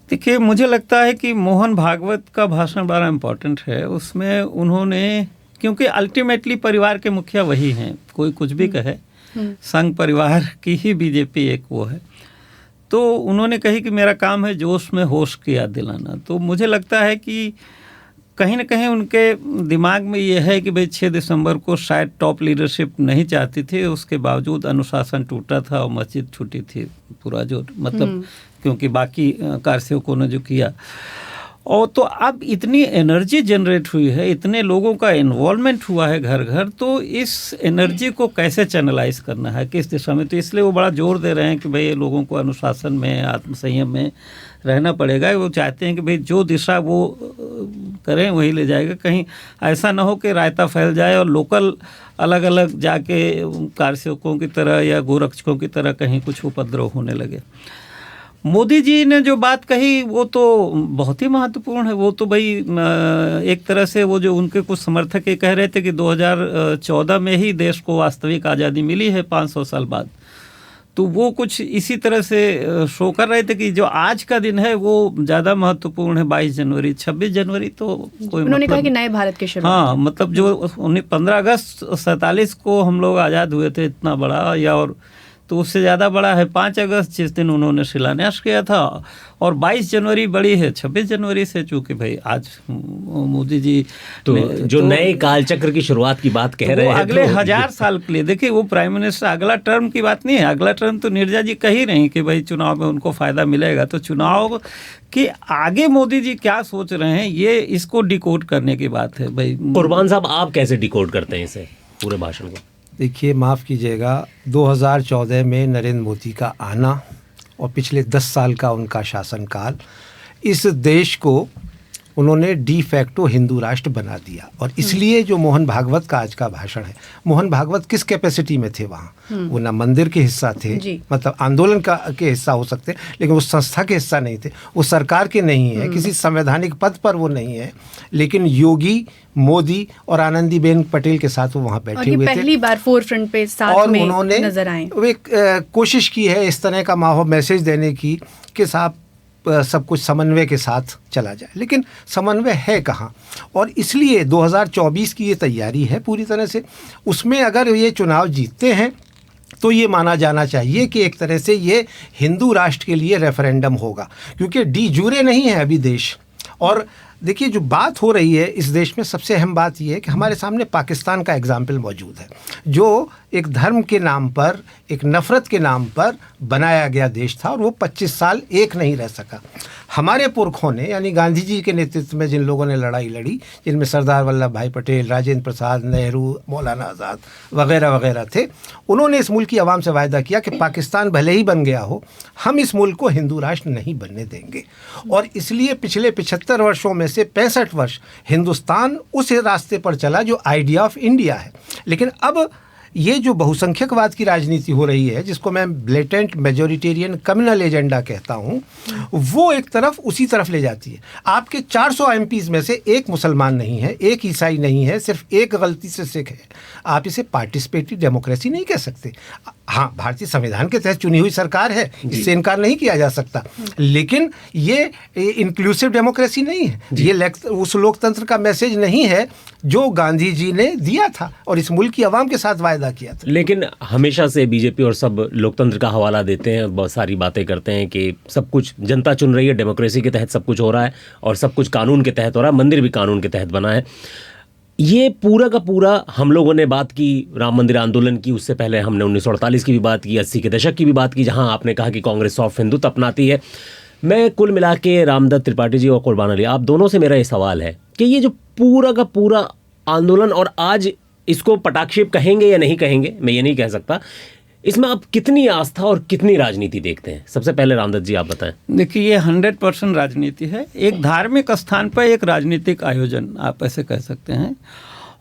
देखिए, मुझे लगता है कि मोहन भागवत का भाषण बड़ा इम्पोर्टेंट है। उसमें उन्होंने, क्योंकि अल्टीमेटली परिवार के मुखिया वही हैं, कोई कुछ भी कहे, संघ परिवार की ही बीजेपी एक वो है, तो उन्होंने कही कि मेरा काम है जोश में होश की याद दिलाना। तो मुझे लगता है कि कहीं ना कहीं उनके दिमाग में ये है कि भाई 6 दिसंबर को शायद टॉप लीडरशिप नहीं चाहती थी, उसके बावजूद अनुशासन टूटा था और मस्जिद छूटी थी पूरा, जो मतलब क्योंकि बाकी कारसेवकों ने जो किया। और तो अब इतनी एनर्जी जनरेट हुई है, इतने लोगों का इन्वॉल्वमेंट हुआ है घर घर, तो इस एनर्जी को कैसे चैनलाइज करना है, किस दिशा में, तो इसलिए वो बड़ा जोर दे रहे हैं कि भाई लोगों को अनुशासन में, आत्मसंयम में रहना पड़ेगा। वो चाहते हैं कि भाई जो दिशा वो करें वही ले जाएगा, कहीं ऐसा ना हो कि रायता फैल जाए और लोकल अलग अलग जाके कारसेवकों की तरह या गोरक्षकों की तरह कहीं कुछ उपद्रव होने लगे। मोदी जी ने जो बात कही वो तो बहुत ही महत्वपूर्ण है। वो तो भाई एक तरह से वो जो उनके कुछ समर्थक ये कह रहे थे कि 2014 में ही देश को वास्तविक आज़ादी मिली है 500 साल बाद, तो वो कुछ इसी तरह से शो कर रहे थे कि जो आज का दिन है वो ज़्यादा महत्वपूर्ण है। 22 जनवरी 26 जनवरी तो कोई उन्होंने कहा कि नए भारत के शुरुआत, हाँ, मतलब जो 15 अगस्त 47 को हम लोग आज़ाद हुए थे, इतना बड़ा, या और तो उससे ज़्यादा बड़ा है 5 अगस्त, जिस दिन उन्होंने शिलान्यास किया था, और 22 जनवरी बड़ी है 26 जनवरी से, चूँकि भाई आज मोदी जी तो जो नए कालचक्र की शुरुआत की बात कह रहे हैं, अगले 1000 साल के लिए देखिए वो प्राइम मिनिस्टर, अगला टर्म की बात नहीं है, अगला टर्म तो नीरजा जी कही रही कि भाई चुनाव में उनको फ़ायदा मिलेगा, तो चुनाव के आगे मोदी जी क्या सोच रहे हैं ये इसको डिकोड करने की बात है। भाई कुर्बान साहब, आप कैसे डिकोड करते हैं इसे पूरे भाषण को? देखिए, माफ़ कीजिएगा, 2014 में नरेंद्र मोदी का आना और पिछले 10 साल का उनका शासनकाल, इस देश को उन्होंने डी फैक्टो हिंदू राष्ट्र बना दिया। और इसलिए जो मोहन भागवत का आज का भाषण है, मोहन भागवत किस कैपेसिटी में थे वहाँ? वो ना मंदिर के हिस्सा थे, मतलब आंदोलन के हिस्सा हो सकते, लेकिन वो संस्था के हिस्सा नहीं थे, वो सरकार के नहीं है, किसी संवैधानिक पद पर वो नहीं है, लेकिन योगी, मोदी और आनंदीबेन पटेल के साथ वो वहाँ बैठे हुए थे। पहली बार फोरफ्रंट पे साथ और में उन्होंने नजर आए। एक कोशिश की है इस तरह का माहौल मैसेज देने की कि साहब सब कुछ समन्वय के साथ चला जाए, लेकिन समन्वय है कहाँ? और इसलिए 2024 की ये तैयारी है पूरी तरह से, उसमें अगर ये चुनाव जीतते हैं तो ये माना जाना चाहिए कि एक तरह से ये हिंदू राष्ट्र के लिए रेफरेंडम होगा, क्योंकि डी जूरे नहीं है अभी देश। और देखिए, जो बात हो रही है इस देश में, सबसे अहम बात यह है कि हमारे सामने पाकिस्तान का एग्जाम्पल मौजूद है, जो एक धर्म के नाम पर, एक नफ़रत के नाम पर बनाया गया देश था, और वो 25 साल एक नहीं रह सका। हमारे पुरखों ने, यानी गांधी जी के नेतृत्व में जिन लोगों ने लड़ाई लड़ी, जिनमें सरदार वल्लभ भाई पटेल, राजेंद्र प्रसाद, नेहरू, मौलाना आज़ाद वगैरह वगैरह थे, उन्होंने इस मुल्क की आवाम से वायदा किया कि पाकिस्तान भले ही बन गया हो, हम इस मुल्क को हिंदू राष्ट्र नहीं बनने देंगे। और इसलिए पिछले 75 वर्षों में से 65 वर्ष हिंदुस्तान उस रास्ते पर चला जो आइडिया ऑफ इंडिया है। लेकिन अब ये जो बहुसंख्यकवाद की राजनीति हो रही है, जिसको मैं ब्लेटेंट मेजोरिटेरियन कम्युनल एजेंडा कहता हूँ, वो एक तरफ उसी तरफ ले जाती है। आपके 400 एमपीज़ में से एक मुसलमान नहीं है, एक ईसाई नहीं है, सिर्फ एक गलती से सिख है। आप इसे पार्टिसिपेटरी डेमोक्रेसी नहीं कह सकते। हाँ, भारतीय संविधान के तहत चुनी हुई सरकार है, इससे इनकार नहीं किया जा सकता, लेकिन ये इंक्लूसिव डेमोक्रेसी नहीं है। ये उस लोकतंत्र का मैसेज नहीं है जो गांधी जी ने दिया था और इस मुल्क की आवाम के साथ वायदा किया था। लेकिन हमेशा से बीजेपी और सब लोकतंत्र का हवाला देते हैं, बहुत सारी बातें करते हैं कि सब कुछ जनता चुन रही है, डेमोक्रेसी के तहत सब कुछ हो रहा है और सब कुछ कानून के तहत हो रहा है, मंदिर भी कानून के तहत बना है। ये पूरा का पूरा हम लोगों ने बात की राम मंदिर आंदोलन की, उससे पहले हमने 1948 की भी बात की, 80 के दशक की भी बात की, जहां आपने कहा कि कांग्रेस सॉफ्ट हिंदुत्व अपनाती है। मैं कुल मिला के रामदत्त त्रिपाठी जी और कुर्बान अली, आप दोनों से मेरा ये सवाल है कि ये जो पूरा का पूरा आंदोलन, और आज इसको पटाक्षेप कहेंगे या नहीं कहेंगे, मैं ये नहीं कह सकता, इसमें आप कितनी आस्था और कितनी राजनीति देखते हैं? सबसे पहले रामदत्त जी आप बताएं। देखिए, ये 100% राजनीति है, एक धार्मिक स्थान पर एक राजनीतिक आयोजन, आप ऐसे कह सकते हैं।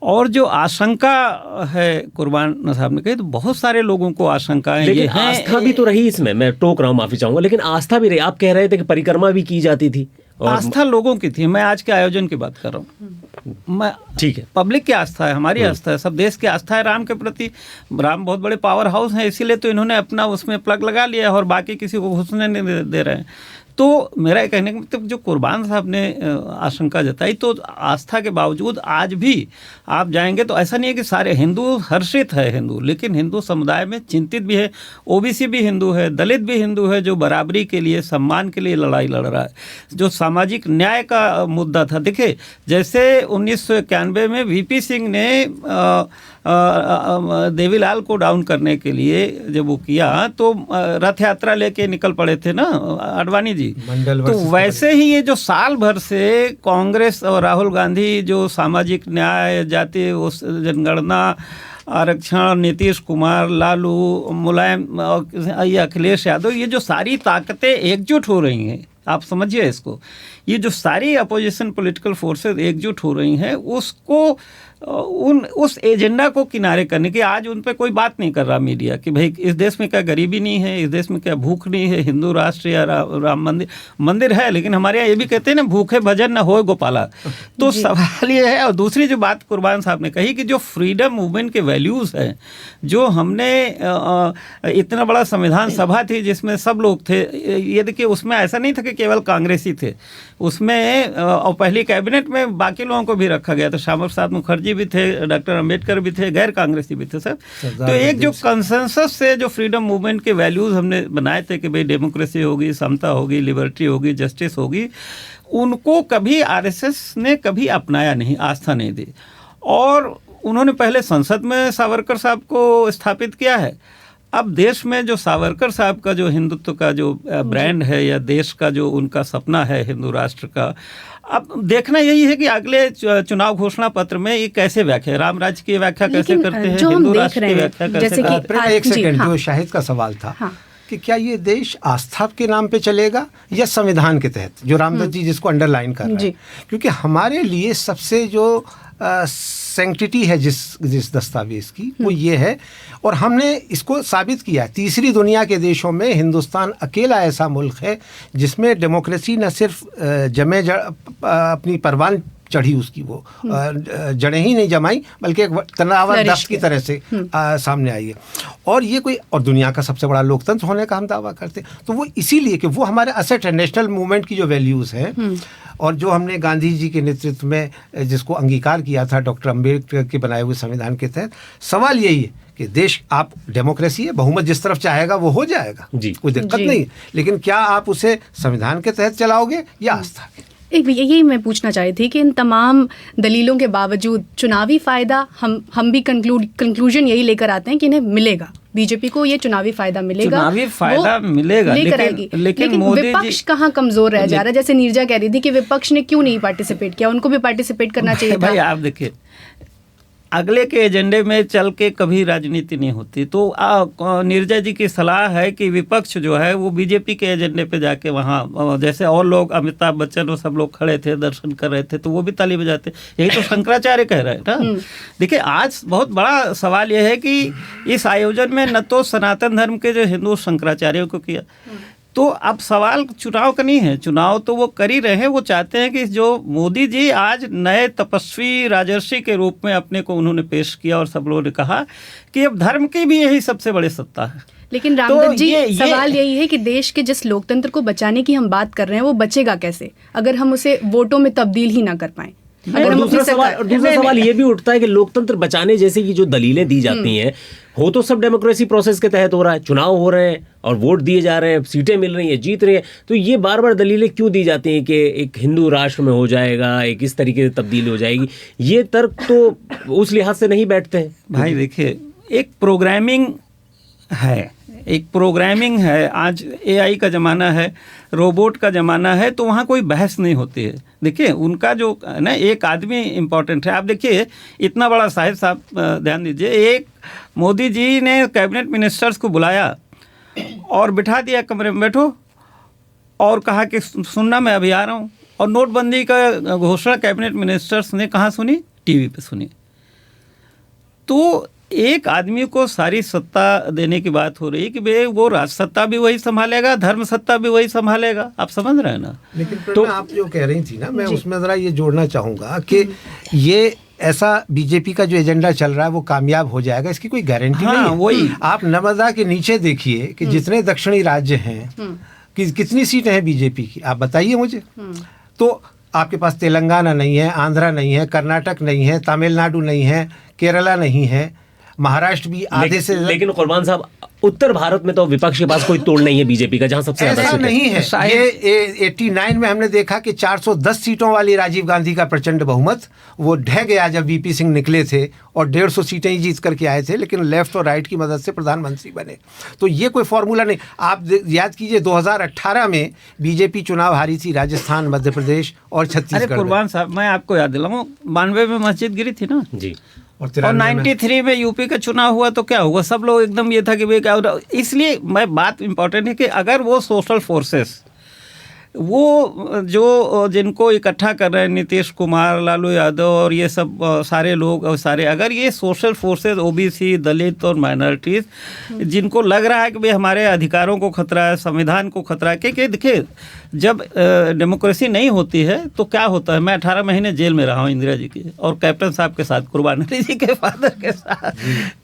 और जो आशंका है कुर्बान साहब ने कही, तो बहुत सारे लोगों को आशंकाएं ये हैं। आस्था भी तो रही इसमें, मैं टोक रहा हूँ, माफी चाहूंगा, लेकिन आस्था भी रही। आप कह रहे थे कि परिक्रमा भी की जाती थी, आस्था लोगों की थी। मैं आज के आयोजन की बात कर रहा हूँ। मैं ठीक है, पब्लिक की आस्था है, हमारी आस्था है, सब देश की आस्था है राम के प्रति। राम बहुत बड़े पावर हाउस हैं, इसीलिए तो इन्होंने अपना उसमें प्लग लगा लिया और बाकी किसी को घुसने नहीं दे रहे हैं। तो मेरा कहने का मतलब, जो कुर्बान साहब ने आशंका जताई, तो आस्था के बावजूद आज भी आप जाएंगे तो ऐसा नहीं है कि सारे हिंदू हर्षित है हिंदू, लेकिन हिंदू समुदाय में चिंतित भी है। ओबीसी भी हिंदू है, दलित भी हिंदू है, जो बराबरी के लिए, सम्मान के लिए लड़ाई लड़ रहा है, जो सामाजिक न्याय का मुद्दा था। देखिए, जैसे 1991 में वीपी सिंह ने देवीलाल को डाउन करने के लिए जब वो किया, तो रथ यात्रा लेके निकल पड़े थे ना आडवाणी जी। तो वैसे ही ये जो साल भर से कांग्रेस और राहुल गांधी जो सामाजिक न्याय, जाति जनगणना, आरक्षण, नीतीश कुमार, लालू, मुलायम, अखिलेश यादव, ये जो सारी ताकतें एकजुट हो रही हैं, आप समझिए इसको, ये जो सारी अपोजिशन पॉलिटिकल फोर्सेस एकजुट हो रही हैं, उसको उस एजेंडा को किनारे करने की आज उन पे कोई बात नहीं कर रहा मीडिया कि भाई इस देश में क्या गरीबी नहीं है, इस देश में क्या भूख नहीं है, हिंदू राष्ट्र या राम मंदिर है, लेकिन हमारे यहाँ ये भी कहते हैं ना, भूखे भजन न होए गोपाला। तो सवाल ये है। और दूसरी जो बात कुर्बान साहब ने कही कि जो फ्रीडम मूवमेंट के वैल्यूज़ हैं, जो हमने इतना बड़ा संविधान सभा थी जिसमें सब लोग थे, ये देखिए उसमें ऐसा नहीं था कि केवल कांग्रेसी थे, उसमें और पहली कैबिनेट में बाकी लोगों को भी रखा गया था। श्यामा प्रसाद मुखर्जी जी भी थे, डॉक्टर अंबेडकर भी थे, गैर कांग्रेसी भी थे सब। तो एक जो कंसेंसस से जो फ्रीडम मूवमेंट के वैल्यूज़ हमने बनाए थे कि भाई डेमोक्रेसी होगी, समता होगी, लिबर्टी होगी, जस्टिस होगी, उनको कभी आरएसएस ने कभी अपनाया नहीं, आस्था नहीं दी। और उन्होंने पहले संसद में सावरकर साहब को स्थापित किया है। अब देश में जो सावरकर साहब का जो हिंदुत्व का जो ब्रांड है या देश का जो उनका सपना है हिंदू राष्ट्र का, अब देखना यही है कि अगले चुनाव घोषणा पत्र में ये कैसे व्याख्या, राम राज्य की व्याख्या कैसे करते हैं, हिंदू राष्ट्र की व्याख्या कैसे करते हैं। एक सेकंड, जो शाहिद का सवाल था कि क्या ये देश आस्था के नाम पे चलेगा या संविधान के तहत, जो रामदास जी जिसको अंडरलाइन कर रहे हैं, क्योंकि हमारे लिए सबसे जो सैंक्टिटी है जिस दस्तावेज की, वो ये है, और हमने इसको साबित किया। तीसरी दुनिया के देशों में हिंदुस्तान अकेला ऐसा मुल्क है जिसमें डेमोक्रेसी न सिर्फ अपनी परवान चढ़ी, उसकी वो जड़ें ही नहीं जमाई, बल्कि एक तनावर दस्त की तरह से सामने आई है। और ये कोई, और दुनिया का सबसे बड़ा लोकतंत्र होने का हम दावा करते हैं। तो वो इसीलिए कि वो हमारे असेट है, नेशनल मूवमेंट की जो वैल्यूज़ हैं, और जो हमने गांधी जी के नेतृत्व में जिसको अंगीकार किया था डॉक्टर अंबेडकर के बनाए हुए संविधान के तहत, सवाल यही है कि देश, आप डेमोक्रेसी है, बहुमत जिस तरफ चाहेगा वो हो जाएगा जी, कोई दिक्कत नहीं है, लेकिन क्या आप उसे संविधान के तहत चलाओगे या आस्था के? एक यही मैं पूछना चाह रही थी कि इन तमाम दलीलों के बावजूद चुनावी फ़ायदा हम भी कंक्लूजन यही लेकर आते हैं कि इन्हें मिलेगा, बीजेपी को ये चुनावी फायदा मिलेगा, चुनावी फायदा मिलेगा, लेकिन विपक्ष कहाँ कमजोर रह जा रहा है। जैसे नीरजा कह रही थी कि विपक्ष ने क्यों नहीं पार्टिसिपेट किया, उनको भी पार्टिसिपेट करना चाहिए था। भाई आप देखिए, अगले के एजेंडे में चल के कभी राजनीति नहीं होती। तो नीरजा जी की सलाह है कि विपक्ष जो है वो बीजेपी के एजेंडे पे जाके वहाँ, जैसे और लोग, अमिताभ बच्चन वो सब लोग खड़े थे, दर्शन कर रहे थे, तो वो भी ताली बजाते। यही तो शंकराचार्य कह रहे हैं ना। देखिए, आज बहुत बड़ा सवाल ये है कि इस आयोजन में न तो सनातन धर्म के जो हिंदू शंकराचार्यों को किया, तो अब सवाल चुनाव का नहीं है, चुनाव तो वो कर ही रहे हैं। वो चाहते हैं कि जो मोदी जी आज नए तपस्वी राजर्षि के रूप में अपने को उन्होंने पेश किया, और सब लोगों ने कहा कि अब धर्म की भी यही सबसे बड़ी सत्ता है। लेकिन रामदत्त जी, सवाल यही है कि देश के जिस लोकतंत्र को बचाने की हम बात कर रहे हैं, वो बचेगा कैसे अगर हम उसे वोटों में तब्दील ही ना कर पाएं। और दूसरा सवाल ये भी उठता है कि लोकतंत्र बचाने जैसे की जो दलीलें दी जाती हैं, हो तो सब डेमोक्रेसी प्रोसेस के तहत हो रहा है, चुनाव हो रहे हैं और वोट दिए जा रहे हैं, सीटें मिल रही हैं, जीत रही हैं, तो ये बार बार दलीलें क्यों दी जाती हैं कि एक हिंदू राष्ट्र में हो जाएगा, एक इस तरीके से तब्दील हो जाएगी? ये तर्क तो उस लिहाज से नहीं बैठते हैं। भाई देखिए, एक प्रोग्रामिंग है, आज AI का ज़माना है, रोबोट का ज़माना है, तो वहाँ कोई बहस नहीं होती है। देखिए, उनका जो ना एक आदमी इम्पोर्टेंट है। आप देखिए, इतना बड़ा साहब ध्यान दीजिए, एक मोदी जी ने कैबिनेट मिनिस्टर्स को बुलाया और बिठा दिया, कमरे में बैठो, और कहा कि सुनना, मैं अभी आ रहा हूँ। और नोटबंदी का घोषणा कैबिनेट मिनिस्टर्स ने कहाँ सुनी? TV पे सुनी। तो एक आदमी को सारी सत्ता देने की बात हो रही है कि भाई वो राज सत्ता भी वही संभालेगा, धर्म सत्ता भी वही संभालेगा। आप समझ रहे हैं ना? लेकिन तो आप जो कह रही थी ना, मैं उसमें ज़रा ये जोड़ना चाहूँगा कि ये ऐसा बीजेपी का जो एजेंडा चल रहा है वो कामयाब हो जाएगा, इसकी कोई गारंटी नहीं है। वही आप नर्मदा के नीचे देखिए कि जितने दक्षिणी राज्य हैं, कितनी सीटें हैं बीजेपी की, आप बताइए मुझे। तो आपके पास तेलंगाना नहीं है, आंध्रा नहीं है, कर्नाटक नहीं है, तमिलनाडु नहीं है, केरला नहीं है, महाराष्ट्र भी आधे से। लेकिन कुर्बान साहब, उत्तर भारत में तो विपक्ष के पास कोई तोड़ नहीं है बीजेपी का, जहां सबसे ज्यादा ऐसा नहीं है। ये 89 में हमने देखा कि 410 सीटों वाली राजीव गांधी का प्रचंड बहुमत वो ढह गया जब VP सिंह निकले थे, और 150 सीटें ही जीत करके आए थे, लेकिन लेफ्ट और राइट की मदद से प्रधानमंत्री बने। तो ये कोई फॉर्मूला नहीं। आप याद कीजिए, 2018 में बीजेपी चुनाव हारी थी राजस्थान, मध्य प्रदेश और छत्तीसगढ़। अरे कुर्बान साहब, मैं आपको याद दिलाऊं, 92 में मस्जिद गिरी थी ना जी, और 93 में यूपी का चुनाव हुआ, तो क्या हुआ? सब लोग एकदम ये था कि भाई क्या हो रहा। इसलिए मैं बात इम्पोर्टेंट है कि अगर वो सोशल फोर्सेस, वो जो जिनको इकट्ठा कर रहे हैं, नीतीश कुमार, लालू यादव और ये सब सारे लोग, और सारे, अगर ये सोशल फोर्सेस, OBC, दलित और माइनॉरिटीज़, जिनको लग रहा है कि भाई हमारे अधिकारों को खतरा है, संविधान को खतरा है, क्योंकि देखिए जब डेमोक्रेसी नहीं होती है तो क्या होता है। मैं 18 महीने जेल में रहा हूँ इंदिरा जी की और कैप्टन साहब के साथ, कुर्बानी अली जी के फादर के साथ।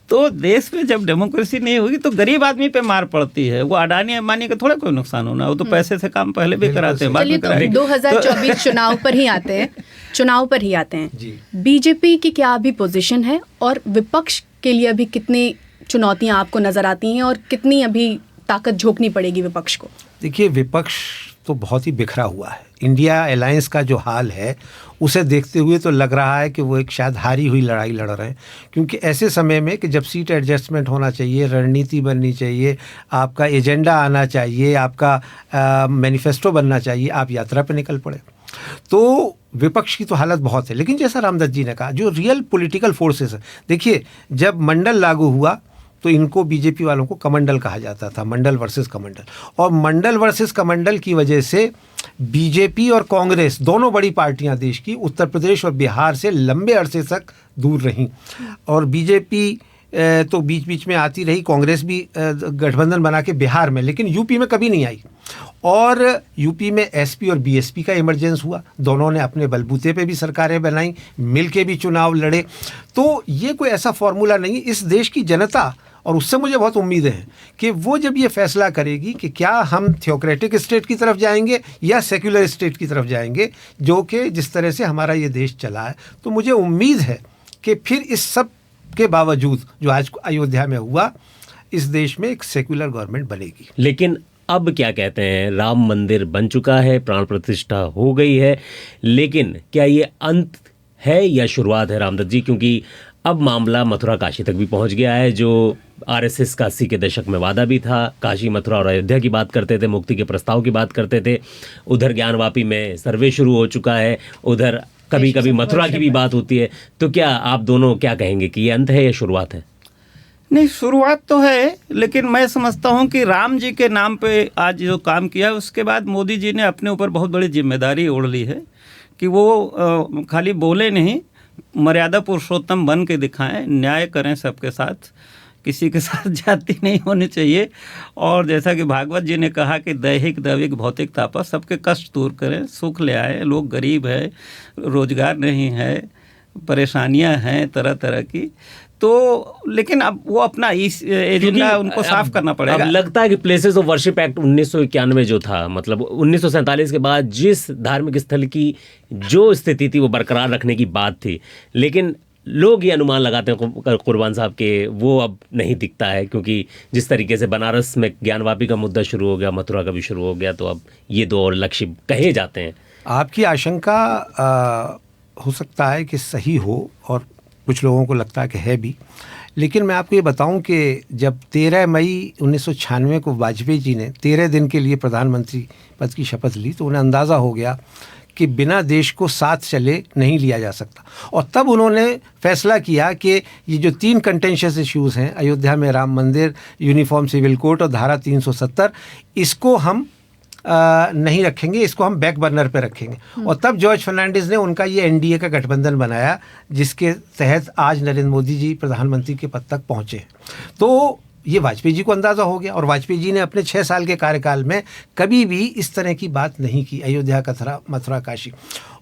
तो देश में जब डेमोक्रेसी नहीं होगी तो गरीब आदमी पे मार पड़ती है। वो अडानी अंबानी का थोड़ा कोई नुकसान होना, वो तो पैसे से काम पहले भी कराते हैं, बाद में कराते हैं। 2024 चुनाव पर ही आते हैं। बीजेपी की क्या अभी पोजीशन है और विपक्ष के लिए अभी कितनी चुनौतियां आपको नजर आती हैं और कितनी अभी ताकत झोंकनी पड़ेगी विपक्ष को? देखिए, विपक्ष तो बहुत ही बिखरा हुआ है। इंडिया अलायंस का जो हाल है उसे देखते हुए तो लग रहा है कि वो एक शायद हारी हुई लड़ाई लड़ रहे हैं, क्योंकि ऐसे समय में कि जब सीट एडजस्टमेंट होना चाहिए, रणनीति बननी चाहिए, आपका एजेंडा आना चाहिए, आपका मैनिफेस्टो बनना चाहिए, आप यात्रा पर निकल पड़े। तो विपक्ष की तो हालत बहुत है। लेकिन जैसा रामदत्त जी ने कहा, जो रियल पॉलिटिकल फोर्सेस है, देखिए जब मंडल लागू हुआ तो इनको बीजेपी वालों को कमंडल कहा जाता था, मंडल वर्सेस कमंडल, और मंडल वर्सेस कमंडल की वजह से बीजेपी और कांग्रेस दोनों बड़ी पार्टियां देश की उत्तर प्रदेश और बिहार से लंबे अरसे तक दूर रहीं, और बीजेपी तो बीच बीच में आती रही, कांग्रेस भी गठबंधन बना के बिहार में, लेकिन यूपी में कभी नहीं आई। और यूपी में एसपी और बीएसपी का इमरजेंस हुआ, दोनों ने अपने बलबूते पे भी सरकारें बनाई, मिलके भी चुनाव लड़े। तो ये कोई ऐसा फॉर्मूला नहीं। इस देश की जनता, और उससे मुझे बहुत उम्मीदें हैं कि वो जब ये फैसला करेगी कि क्या हम थियोक्रेटिक स्टेट की तरफ जाएंगे या सेक्युलर स्टेट की तरफ जाएंगे, जो कि जिस तरह से हमारा ये देश चला है, तो मुझे उम्मीद है कि फिर इस सब के बावजूद जो आज अयोध्या में हुआ, इस देश में एक सेक्युलर गवर्नमेंट बनेगी। लेकिन अब क्या कहते हैं, राम मंदिर बन चुका है, प्राण प्रतिष्ठा हो गई है, लेकिन क्या ये अंत है या शुरुआत है रामदत्त जी? क्योंकि अब मामला मथुरा काशी तक भी पहुंच गया है, जो आरएसएस का 80 के दशक में वादा भी था। काशी, मथुरा और अयोध्या की बात करते थे, मुक्ति के प्रस्ताव की बात करते थे। उधर ज्ञानवापी में सर्वे शुरू हो चुका है, उधर कभी कभी मथुरा की भी बात होती है। तो क्या आप दोनों क्या कहेंगे कि ये अंत है या शुरुआत है? नहीं, शुरुआत तो है, लेकिन मैं समझता हूँ कि राम जी के नाम पे आज जो काम किया, उसके बाद मोदी जी ने अपने ऊपर बहुत बड़ी जिम्मेदारी ओढ़ ली है कि वो खाली बोले नहीं, मर्यादा पुरुषोत्तम बन के दिखाएं, न्याय करें सबके साथ, किसी के साथ जाति नहीं होनी चाहिए। और जैसा कि भागवत जी ने कहा कि दैहिक दैविक भौतिक तापस, सबके कष्ट दूर करें, सुख ले आए। लोग गरीब है, रोजगार नहीं है, परेशानियां हैं तरह तरह की। तो लेकिन अब वो अपना इस एजेंडा उनको साफ करना पड़ेगा। अब लगता है कि प्लेसेस ऑफ वर्शिप एक्ट 1991 जो था, मतलब 1947 के बाद जिस धार्मिक स्थल की जो स्थिति थी वो बरकरार रखने की बात थी, लेकिन लोग ये अनुमान लगाते हैं कुर्बान साहब के, वो अब नहीं दिखता है, क्योंकि जिस तरीके से बनारस में ज्ञानवापी का मुद्दा शुरू हो गया, मथुरा का भी शुरू हो गया, तो अब ये दो और लक्ष्य कहे जाते हैं। आपकी आशंका हो सकता है कि सही हो, और कुछ लोगों को लगता है कि है भी। लेकिन मैं आपको ये बताऊं कि जब 13 मई 1996 को वाजपेयी जी ने 13 दिन के लिए प्रधानमंत्री पद की शपथ ली, तो उन्हें अंदाज़ा हो गया कि बिना देश को साथ चले नहीं लिया जा सकता। और तब उन्होंने फैसला किया कि ये जो 3 कंटेंशियस इश्यूज़ हैं, अयोध्या में राम मंदिर, यूनिफॉर्म सिविल कोड और धारा 370, इसको हम नहीं रखेंगे, इसको हम बैक बर्नर पे रखेंगे। और तब जॉर्ज फर्नांडिस ने उनका ये एनडीए का गठबंधन बनाया, जिसके तहत आज नरेंद्र मोदी जी प्रधानमंत्री के पद तक पहुँचे। तो ये वाजपेयी जी को अंदाज़ा हो गया, और वाजपेयी जी ने अपने 6 साल के कार्यकाल में कभी भी इस तरह की बात नहीं की, अयोध्या का मथुरा काशी।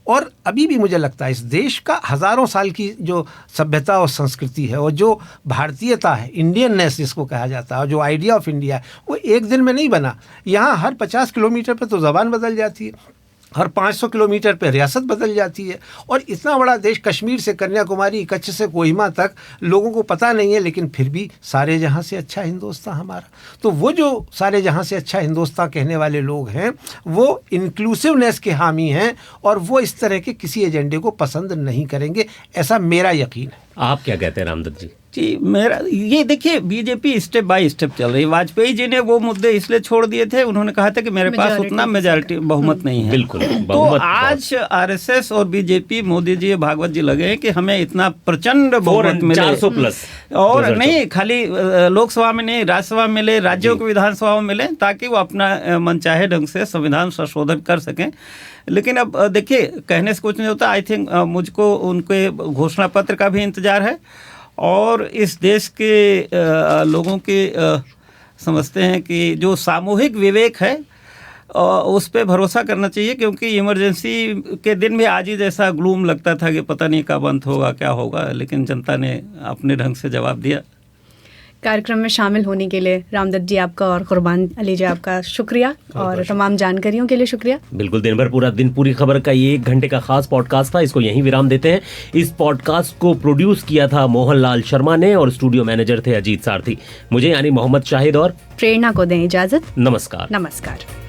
और अभी भी मुझे लगता है इस देश का हज़ारों साल की जो सभ्यता और संस्कृति है, और जो भारतीयता है, इंडियननेस जिसको कहा जाता है, और जो आइडिया ऑफ इंडिया है, वो एक दिन में नहीं बना। यहाँ हर 50 किलोमीटर पर तो ज़बान बदल जाती है, हर 500 किलोमीटर पर रियासत बदल जाती है, और इतना बड़ा देश, कश्मीर से कन्याकुमारी, कच्छ से कोहिमा तक, लोगों को पता नहीं है, लेकिन फिर भी सारे जहां से अच्छा हिंदुस्तान हमारा। तो वो जो सारे जहां से अच्छा हिंदुस्तान कहने वाले लोग हैं, वो इंक्लूसिवनेस के हामी हैं, और वो इस तरह के किसी एजेंडे को पसंद नहीं करेंगे, ऐसा मेरा यकीन है। आप क्या कहते हैं रामदत्त जी? जी, मेरा ये देखिए, बीजेपी स्टेप बाय स्टेप चल रही है। वाजपेयी जी ने वो मुद्दे इसलिए छोड़ दिए थे, उन्होंने कहा था कि मेरे पास उतना मेजॉरिटी बहुमत नहीं है। बिल्कुल, तो आज आरएसएस और बीजेपी, मोदी जी, भागवत जी लगे हैं कि हमें इतना प्रचंड बहुमत मिले, 400 प्लस, और नहीं खाली लोकसभा में नहीं, राज्यसभा में मिले, राज्यों की विधानसभा में मिले, ताकि वो अपना मनचाहे ढंग से संविधान संशोधन कर सकें। लेकिन अब देखिए, कहने से कुछ नहीं होता। आई थिंक मुझको उनके घोषणा पत्र का भी इंतजार है, और इस देश के लोगों के समझते हैं कि जो सामूहिक विवेक है, उस पर भरोसा करना चाहिए, क्योंकि इमरजेंसी के दिन भी आज ही जैसा ग्लूम लगता था कि पता नहीं कब अंत होगा, क्या होगा, लेकिन जनता ने अपने ढंग से जवाब दिया। कार्यक्रम में शामिल होने के लिए रामदत्त जी आपका और कुर्बान अली जी आपका शुक्रिया, और तमाम जानकारियों के लिए शुक्रिया। बिल्कुल, दिन भर पूरा दिन पूरी खबर का ये 1 घंटे का खास पॉडकास्ट था, इसको यहीं विराम देते हैं। इस पॉडकास्ट को प्रोड्यूस किया था मोहनलाल शर्मा ने और स्टूडियो मैनेजर थे अजीत सारथी। मुझे यानी मोहम्मद शाहिद और प्रेरणा को दें इजाजत। नमस्कार। नमस्कार।